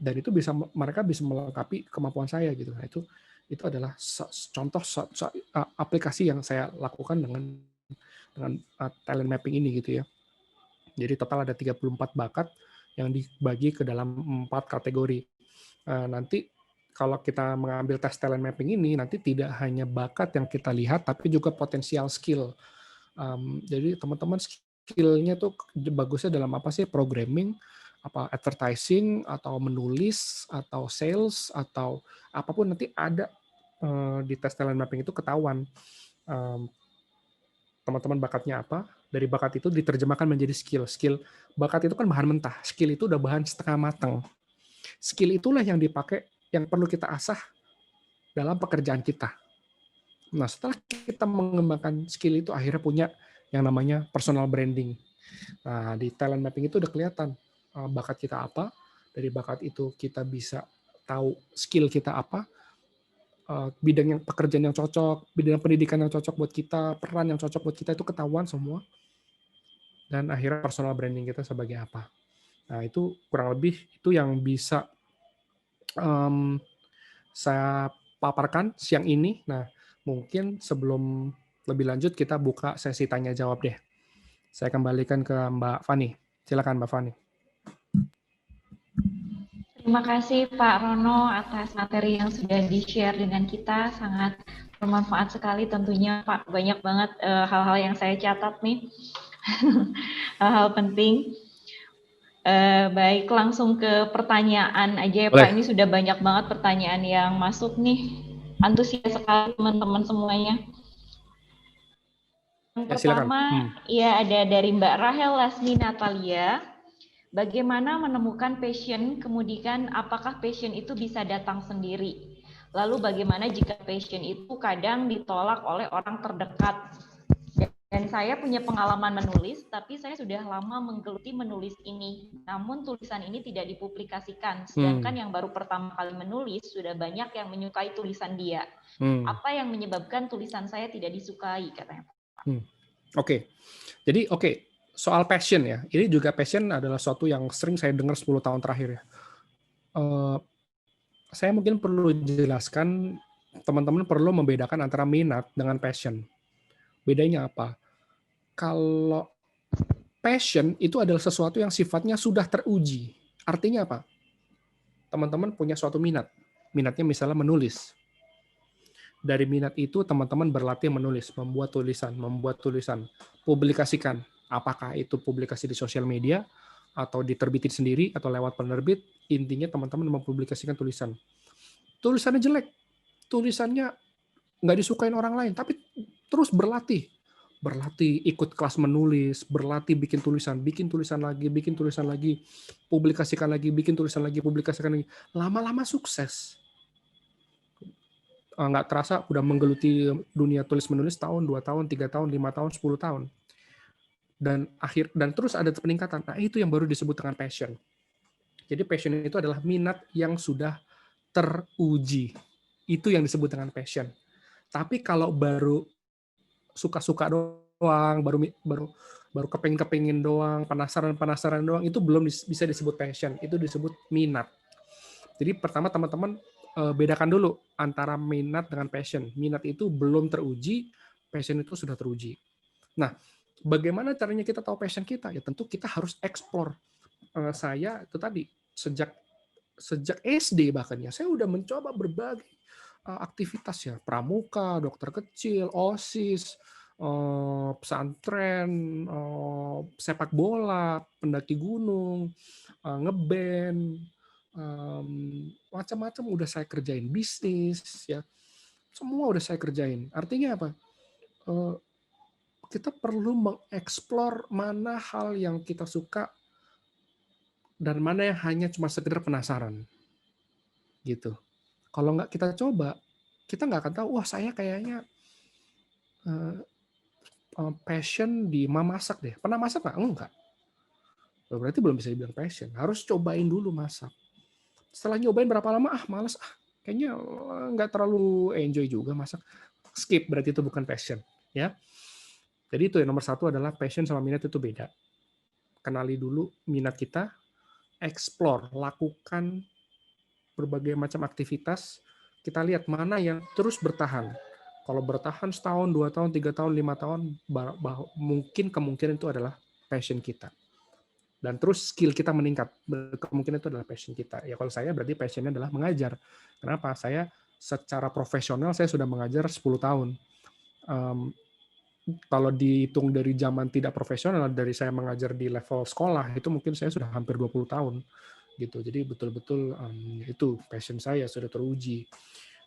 Dan itu mereka bisa melengkapi kemampuan saya gitu. Nah, itu adalah contoh aplikasi yang saya lakukan dengan talent mapping ini gitu ya. Jadi total ada 34 bakat yang dibagi ke dalam 4 kategori. Nanti kalau kita mengambil tes talent mapping ini, nanti tidak hanya bakat yang kita lihat, tapi juga potensial skill. Jadi teman-teman skill-nya tuh bagusnya dalam apa sih? Programming, apa advertising, atau menulis, atau sales, atau apapun nanti ada di tes talent mapping itu ketahuan. Teman-teman bakatnya apa? Dari bakat itu diterjemahkan menjadi skill. Bakat itu kan bahan mentah, skill itu udah bahan setengah matang. Skill itulah yang dipakai, yang perlu kita asah dalam pekerjaan kita. Nah, setelah kita mengembangkan skill itu, akhirnya punya yang namanya personal branding. Nah, di talent mapping itu udah kelihatan bakat kita apa, dari bakat itu kita bisa tahu skill kita apa, bidang pekerjaan yang cocok, bidang pendidikan yang cocok buat kita, peran yang cocok buat kita itu ketahuan semua. Dan akhirnya personal branding kita sebagai apa. Nah, itu kurang lebih itu yang bisa saya paparkan siang ini. Nah, mungkin sebelum lebih lanjut kita buka sesi tanya jawab deh. Saya kembalikan ke Mbak Fani. Silakan Mbak Fani. Terima kasih Pak Rono atas materi yang sudah di-share dengan kita, sangat bermanfaat sekali tentunya Pak. Banyak banget hal-hal yang saya catat nih, hal-hal penting. Baik, langsung ke pertanyaan aja ya Pak. Ini sudah banyak banget pertanyaan yang masuk nih. Antusias sekali teman-teman semuanya. Yang pertama, ya ada dari Mbak Rahel Lasmi Natalia. Bagaimana menemukan passion, kemudian apakah passion itu bisa datang sendiri? Lalu bagaimana jika passion itu kadang ditolak oleh orang terdekat? Dan saya punya pengalaman menulis, tapi saya sudah lama menggeluti menulis ini. Namun tulisan ini tidak dipublikasikan. Sedangkan yang baru pertama kali menulis, sudah banyak yang menyukai tulisan dia. Apa yang menyebabkan tulisan saya tidak disukai, katanya. Oke. Jadi soal passion ya, ini juga passion adalah sesuatu yang sering saya dengar 10 tahun terakhir ya. Saya mungkin perlu jelaskan, teman-teman perlu membedakan antara minat dengan passion. Bedanya apa? Kalau passion itu adalah sesuatu yang sifatnya sudah teruji. Artinya apa? Teman-teman punya suatu minat. Minatnya misalnya menulis. Dari minat itu teman-teman berlatih menulis, membuat tulisan, publikasikan. Apakah itu publikasi di sosial media, atau diterbitin sendiri, atau lewat penerbit, intinya teman-teman mempublikasikan tulisan. Tulisannya jelek, tulisannya nggak disukain orang lain, tapi terus berlatih, ikut kelas menulis, berlatih bikin tulisan lagi, publikasikan lagi, bikin tulisan lagi, publikasikan lagi. Lama-lama sukses. Nggak terasa udah menggeluti dunia tulis-menulis tahun, 2 tahun, 3 tahun, 5 tahun, 10 tahun. Dan terus ada peningkatan. Nah, itu yang baru disebut dengan passion. Jadi passion itu adalah minat yang sudah teruji. Itu yang disebut dengan passion. Tapi kalau baru suka-suka doang, baru kepengin doang, penasaran doang, itu belum bisa disebut passion, itu disebut minat. Jadi pertama teman-teman bedakan dulu antara minat dengan passion. Minat itu belum teruji, passion itu sudah teruji. Nah, bagaimana caranya kita tahu passion kita? Ya tentu kita harus explore. Saya itu tadi sejak SD bahkan ya, saya udah mencoba berbagai aktivitas ya, pramuka, dokter kecil, OSIS, pesantren, sepak bola, pendaki gunung, ngeband, macam-macam udah saya kerjain, bisnis ya, semua udah saya kerjain. Artinya apa? Kita perlu mengeksplor mana hal yang kita suka dan mana yang hanya cuma sekedar penasaran, gitu. Kalau nggak kita coba, kita nggak akan tahu. Wah, saya kayaknya passion di memasak deh. Pernah masak nggak? Enggak. Berarti belum bisa dibilang passion. Harus cobain dulu masak. Setelah nyobain berapa lama, males, kayaknya nggak terlalu enjoy juga masak. Skip, berarti itu bukan passion. Ya. Jadi itu yang nomor 1 adalah passion sama minat itu beda. Kenali dulu minat kita, explore, lakukan berbagai macam aktivitas, kita lihat mana yang terus bertahan. Kalau bertahan setahun, 2 tahun, 3 tahun, 5 tahun, mungkin kemungkinan itu adalah passion kita. Dan terus skill kita meningkat, kemungkinan itu adalah passion kita. Ya kalau saya berarti passionnya adalah mengajar. Kenapa? Saya secara profesional saya sudah mengajar 10 tahun. Kalau dihitung dari zaman tidak profesional, dari saya mengajar di level sekolah, itu mungkin saya sudah hampir 20 tahun. Gitu. Jadi betul-betul itu passion saya sudah teruji.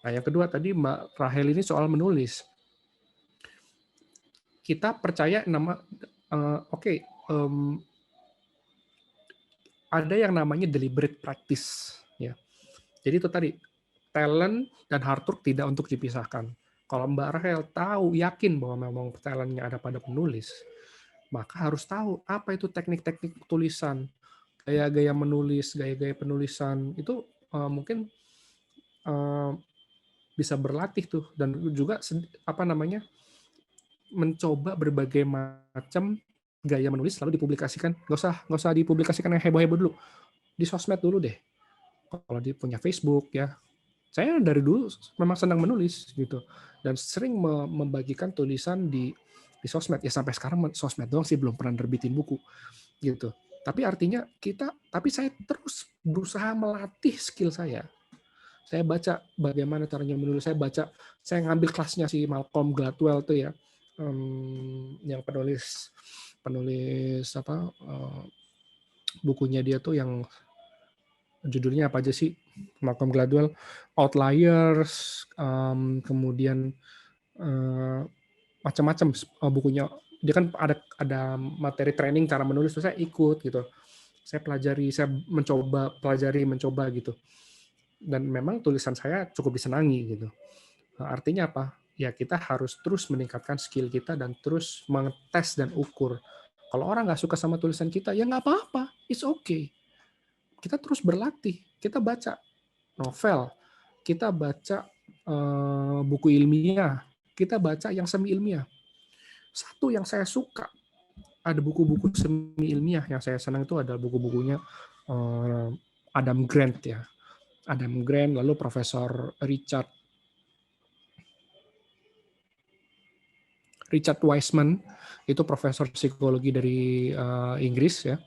Nah, yang kedua tadi Mbak Rahel ini soal menulis. Kita percaya ada yang namanya deliberate practice, ya. Jadi itu tadi talent dan hard work tidak untuk dipisahkan. Kalau Mbak Rahel tahu, yakin bahwa memang talentnya ada pada penulis, maka harus tahu apa itu teknik-teknik tulisan, gaya-gaya menulis, gaya-gaya penulisan itu mungkin bisa berlatih tuh, dan juga mencoba berbagai macam gaya menulis lalu dipublikasikan. Nggak usah dipublikasikan yang heboh-heboh dulu, di sosmed dulu deh. Kalau dia punya Facebook ya, saya dari dulu memang senang menulis gitu, dan sering membagikan tulisan di sosmed ya, sampai sekarang sosmed doang sih, belum pernah nerbitin buku gitu. Tapi artinya tapi saya terus berusaha melatih skill saya. Saya baca bagaimana caranya menulis, saya ngambil kelasnya si Malcolm Gladwell tuh ya, yang penulis bukunya dia tuh yang judulnya apa aja sih, Malcolm Gladwell, Outliers, kemudian macam-macam bukunya. Dia kan ada materi training cara menulis, terus saya ikut gitu. Saya pelajari, saya mencoba gitu. Dan memang tulisan saya cukup disenangi gitu. Artinya apa? Ya kita harus terus meningkatkan skill kita dan terus mengetes dan ukur. Kalau orang nggak suka sama tulisan kita, ya nggak apa-apa, it's okay. Kita terus berlatih, kita baca novel, kita baca buku ilmiah, kita baca yang semi ilmiah. Satu yang saya suka ada buku-buku semi ilmiah yang saya senang itu ada buku-bukunya Adam Grant ya. Adam Grant, lalu Profesor Richard Wiseman, itu profesor psikologi dari Inggris ya.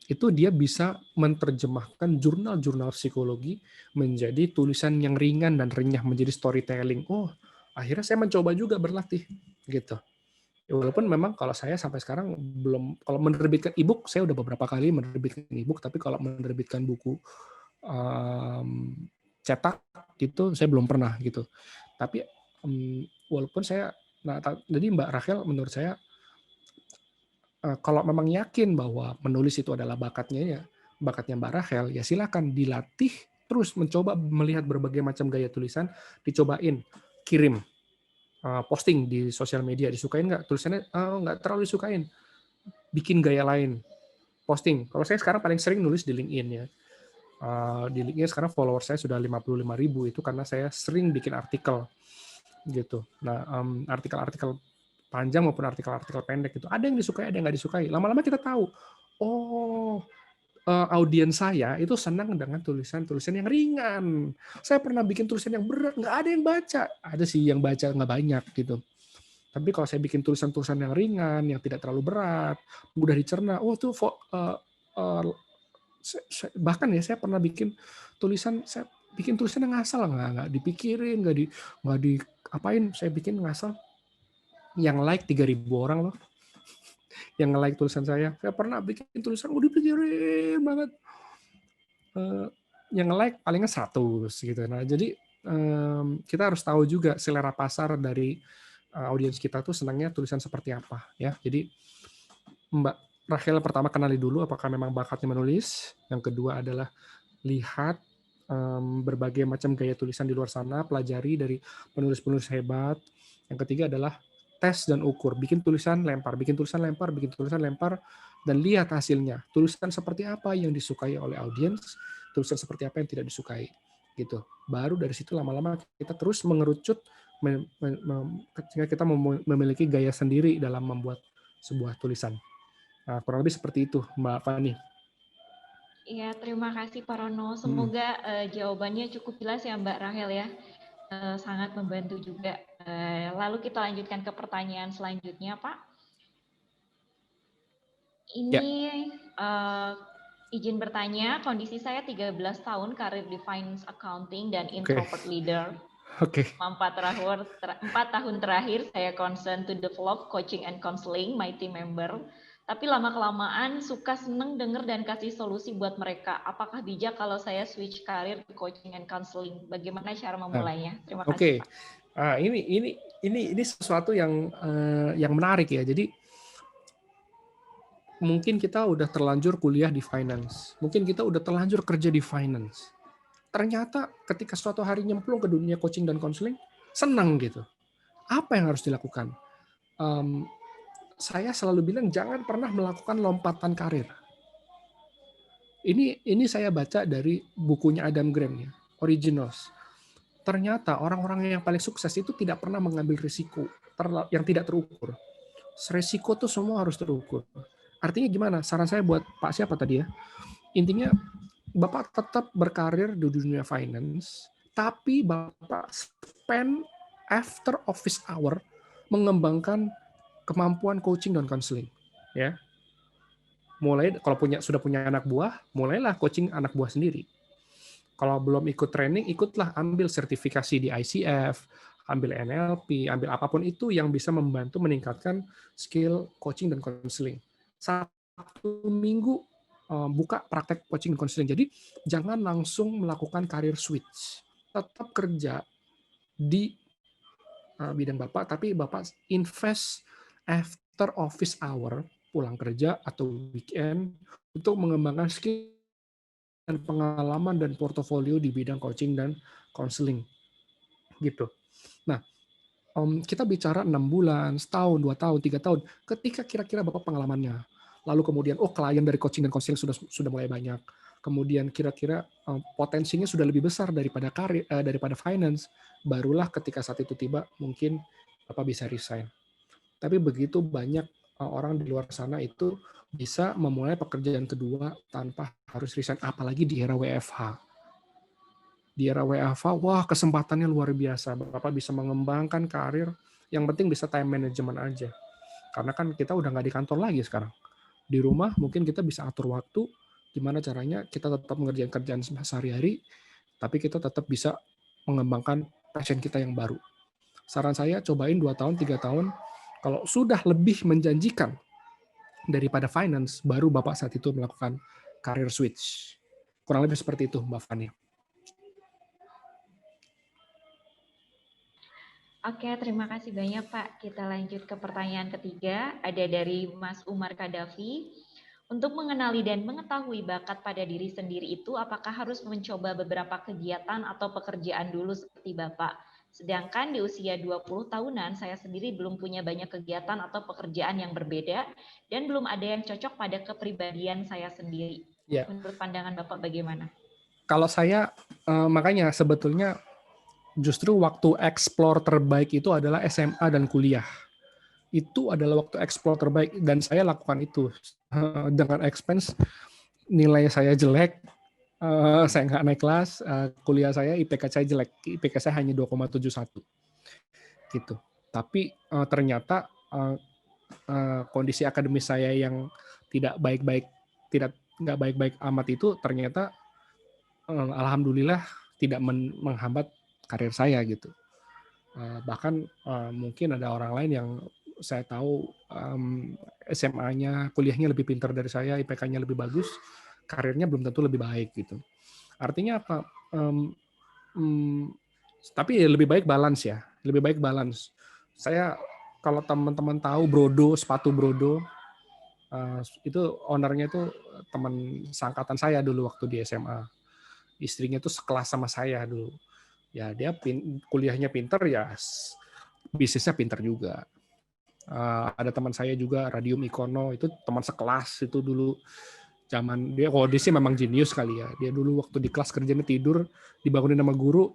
Itu dia bisa menerjemahkan jurnal-jurnal psikologi menjadi tulisan yang ringan dan renyah, menjadi storytelling. Oh, akhirnya saya mencoba juga berlatih gitu. Ya, walaupun memang kalau saya sampai sekarang belum, kalau menerbitkan e-book saya udah beberapa kali menerbitkan e-book, tapi kalau menerbitkan buku cetak itu saya belum pernah gitu. Tapi walaupun saya, jadi Mbak Rachel menurut saya kalau memang yakin bahwa menulis itu adalah bakatnya Mbak Rachel, ya silakan dilatih terus, mencoba melihat berbagai macam gaya tulisan, dicobain, kirim, posting di sosial media, disukain nggak tulisannya? Nggak terlalu disukain, bikin gaya lain, posting. Kalau saya sekarang paling sering nulis di LinkedIn ya. Di LinkedIn sekarang follower saya sudah 55.000, itu karena saya sering bikin artikel gitu. Nah, artikel-artikel panjang maupun artikel-artikel pendek itu ada yang disukai, ada yang nggak disukai. Lama-lama kita tahu, oh, audiens saya itu senang dengan tulisan-tulisan yang ringan. Saya pernah bikin tulisan yang berat, nggak ada yang baca. Ada sih yang baca, nggak banyak gitu. Tapi kalau saya bikin tulisan-tulisan yang ringan, yang tidak terlalu berat, mudah dicerna, oh tuh bahkan ya saya pernah bikin tulisan yang ngasal, nggak dipikirin, nggak di apain, saya bikin ngasal, yang like 3.000 orang loh yang nge-like tulisan saya pernah bikin tulisan udah dipikirin banget, yang nge-like palingan 100 gitu. Nah jadi kita harus tahu juga selera pasar dari audiens kita tuh senangnya tulisan seperti apa ya. Jadi Mbak Rachel pertama kenali dulu apakah memang bakatnya menulis. Yang kedua adalah lihat berbagai macam gaya tulisan di luar sana, pelajari dari penulis-penulis hebat. Yang ketiga adalah tes dan ukur, bikin tulisan lempar, dan lihat hasilnya. Tulisan seperti apa yang disukai oleh audiens, tulisan seperti apa yang tidak disukai, gitu. Baru dari situ lama-lama kita terus mengerucut, ketika kita memiliki gaya sendiri dalam membuat sebuah tulisan. Nah, kurang lebih seperti itu, Mbak Fani. Iya, terima kasih Pak Rono. Semoga jawabannya cukup jelas ya Mbak Rachel ya. Sangat membantu juga. Lalu kita lanjutkan ke pertanyaan selanjutnya, Pak. Ini izin bertanya, kondisi saya 13 tahun, karir di finance accounting dan introvert leader. 4 tahun terakhir saya concern to develop coaching and counseling my team member. Tapi lama-kelamaan suka seneng denger dan kasih solusi buat mereka. Apakah bijak kalau saya switch karir ke coaching and counseling? Bagaimana cara memulainya? Terima kasih, Pak. Ini sesuatu yang menarik ya. Jadi mungkin kita udah terlanjur kuliah di finance, mungkin kita udah terlanjur kerja di finance. Ternyata ketika suatu hari nyemplung ke dunia coaching dan counseling, senang gitu. Apa yang harus dilakukan? Saya selalu bilang jangan pernah melakukan lompatan karir. Ini saya baca dari bukunya Adam Grant ya, Originals. Ternyata orang-orang yang paling sukses itu tidak pernah mengambil risiko yang tidak terukur. Risiko tuh semua harus terukur. Artinya gimana? Saran saya buat Pak siapa tadi ya? Intinya Bapak tetap berkarir di dunia finance, tapi Bapak spend after office hour mengembangkan kemampuan coaching dan counseling, ya. Mulai kalau sudah punya anak buah, mulailah coaching anak buah sendiri. Kalau belum ikut training, ikutlah ambil sertifikasi di ICF, ambil NLP, ambil apapun itu yang bisa membantu meningkatkan skill coaching dan counseling. Satu minggu buka praktek coaching dan counseling. Jadi jangan langsung melakukan career switch. Tetap kerja di bidang Bapak, tapi Bapak invest after office hour, pulang kerja atau weekend, untuk mengembangkan skill dan pengalaman dan portofolio di bidang coaching dan counseling. Gitu. Nah, kita bicara 6 bulan, setahun, 2 tahun, 3 tahun, ketika kira-kira Bapak pengalamannya, lalu kemudian, klien dari coaching dan counseling sudah mulai banyak, kemudian kira-kira potensinya sudah lebih besar daripada daripada finance, barulah ketika saat itu tiba, mungkin Bapak bisa resign. Tapi begitu banyak orang di luar sana itu bisa memulai pekerjaan kedua tanpa harus resign, apalagi di era WFH. Di era WFH, wah kesempatannya luar biasa. Bapak bisa mengembangkan karir, yang penting bisa time management aja. Karena kan kita udah nggak di kantor lagi sekarang. Di rumah mungkin kita bisa atur waktu, gimana caranya kita tetap mengerjakan kerjaan sehari-hari, tapi kita tetap bisa mengembangkan passion kita yang baru. Saran saya cobain 2 tahun, 3 tahun, kalau sudah lebih menjanjikan daripada finance, baru Bapak saat itu melakukan career switch. Kurang lebih seperti itu, Mbak Fani. Oke, terima kasih banyak Pak. Kita lanjut ke pertanyaan ketiga, ada dari Mas Umar Kadafi. Untuk mengenali dan mengetahui bakat pada diri sendiri itu, apakah harus mencoba beberapa kegiatan atau pekerjaan dulu seperti Bapak? Sedangkan di usia 20 tahunan, saya sendiri belum punya banyak kegiatan atau pekerjaan yang berbeda, dan belum ada yang cocok pada kepribadian saya sendiri. Ya. Menurut pandangan Bapak bagaimana? Kalau saya, makanya sebetulnya justru waktu explore terbaik itu adalah SMA dan kuliah. Itu adalah waktu explore terbaik, dan saya lakukan itu. Dengan expense, nilai saya jelek, saya nggak naik kelas, kuliah saya IPK saya jelek, IPK saya hanya 2,71 gitu. Tapi ternyata kondisi akademis saya yang nggak baik-baik amat itu ternyata alhamdulillah tidak menghambat karir saya gitu. Bahkan mungkin ada orang lain yang saya tahu SMA-nya, kuliahnya lebih pintar dari saya, IPK-nya lebih bagus, karirnya belum tentu lebih baik gitu. Artinya apa? Tapi lebih baik balance ya, lebih baik balance. Saya kalau teman-teman tahu Brodo, sepatu Brodo, itu ownernya itu teman seangkatan saya dulu waktu di SMA. Istrinya tuh sekelas sama saya dulu. Ya dia kuliahnya pintar ya, bisnisnya pintar juga. Ada teman saya juga Radium Ikono, itu teman sekelas itu dulu zaman dia sih memang jenius kali ya. Dia dulu waktu di kelas kerjanya tidur, dibangunin sama guru,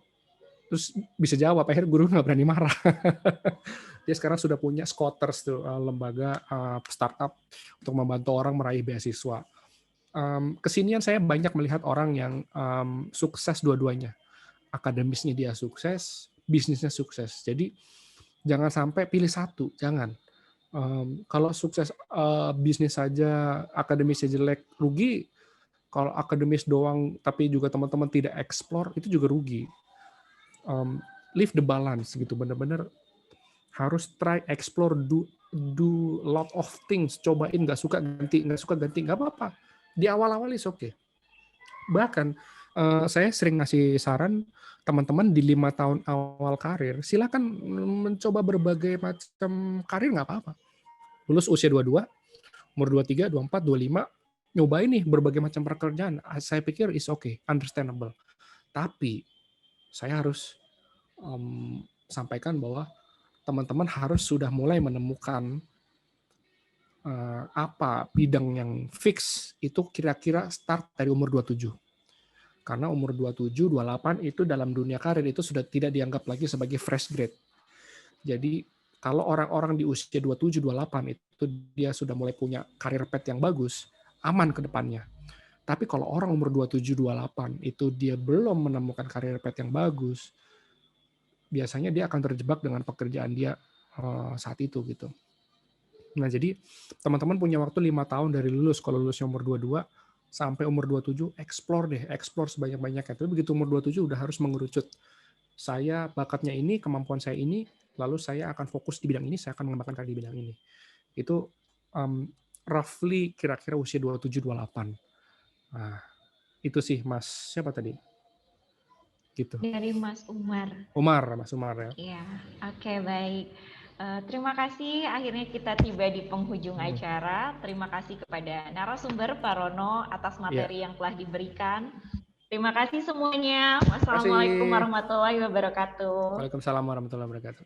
terus bisa jawab, akhirnya guru nggak berani marah. Dia sekarang sudah punya Scooters tuh, lembaga startup untuk membantu orang meraih beasiswa. Kesinian saya banyak melihat orang yang sukses dua-duanya. Akademisnya dia sukses, bisnisnya sukses. Jadi jangan sampai pilih satu, jangan. Kalau sukses bisnis saja, akademisnya jelek, rugi. Kalau akademis doang, tapi juga teman-teman tidak explore, itu juga rugi. Leave the balance gitu, benar-benar harus try, explore, do lot of things, cobain, nggak suka ganti, nggak apa-apa. Di awal-awal is okay. Bahkan saya sering ngasih saran teman-teman di 5 tahun awal karir, silakan mencoba berbagai macam karir, nggak apa-apa. Lulus usia 22, umur 23, 24, 25, nyobain nih berbagai macam pekerjaan. Saya pikir is okay, understandable. Tapi saya harus sampaikan bahwa teman-teman harus sudah mulai menemukan apa bidang yang fix itu kira-kira start dari umur 27. Karena umur 27, 28 itu dalam dunia karir itu sudah tidak dianggap lagi sebagai fresh grade. Jadi kalau orang-orang di usia 27, 28 itu dia sudah mulai punya karir path yang bagus, aman ke depannya. Tapi kalau orang umur 27, 28 itu dia belum menemukan karir path yang bagus, biasanya dia akan terjebak dengan pekerjaan dia saat itu gitu. Nah, jadi teman-teman punya waktu 5 tahun dari lulus, kalau lulusnya umur 22 sampai umur 27, explore sebanyak-banyaknya. Tapi begitu umur 27 udah harus mengerucut. Saya bakatnya ini, kemampuan saya ini, lalu saya akan fokus di bidang ini, saya akan mengembangkan karir di bidang ini. Itu roughly kira-kira usia 27-28. Nah, itu sih Mas, siapa tadi? Gitu. Dari Mas Umar. Mas Umar ya. Iya, oke, baik. Terima kasih, akhirnya kita tiba di penghujung acara. Terima kasih kepada narasumber Pak Rono atas materi yang telah diberikan. Terima kasih semuanya. Wassalamualaikum warahmatullahi wabarakatuh. Waalaikumsalam warahmatullahi wabarakatuh.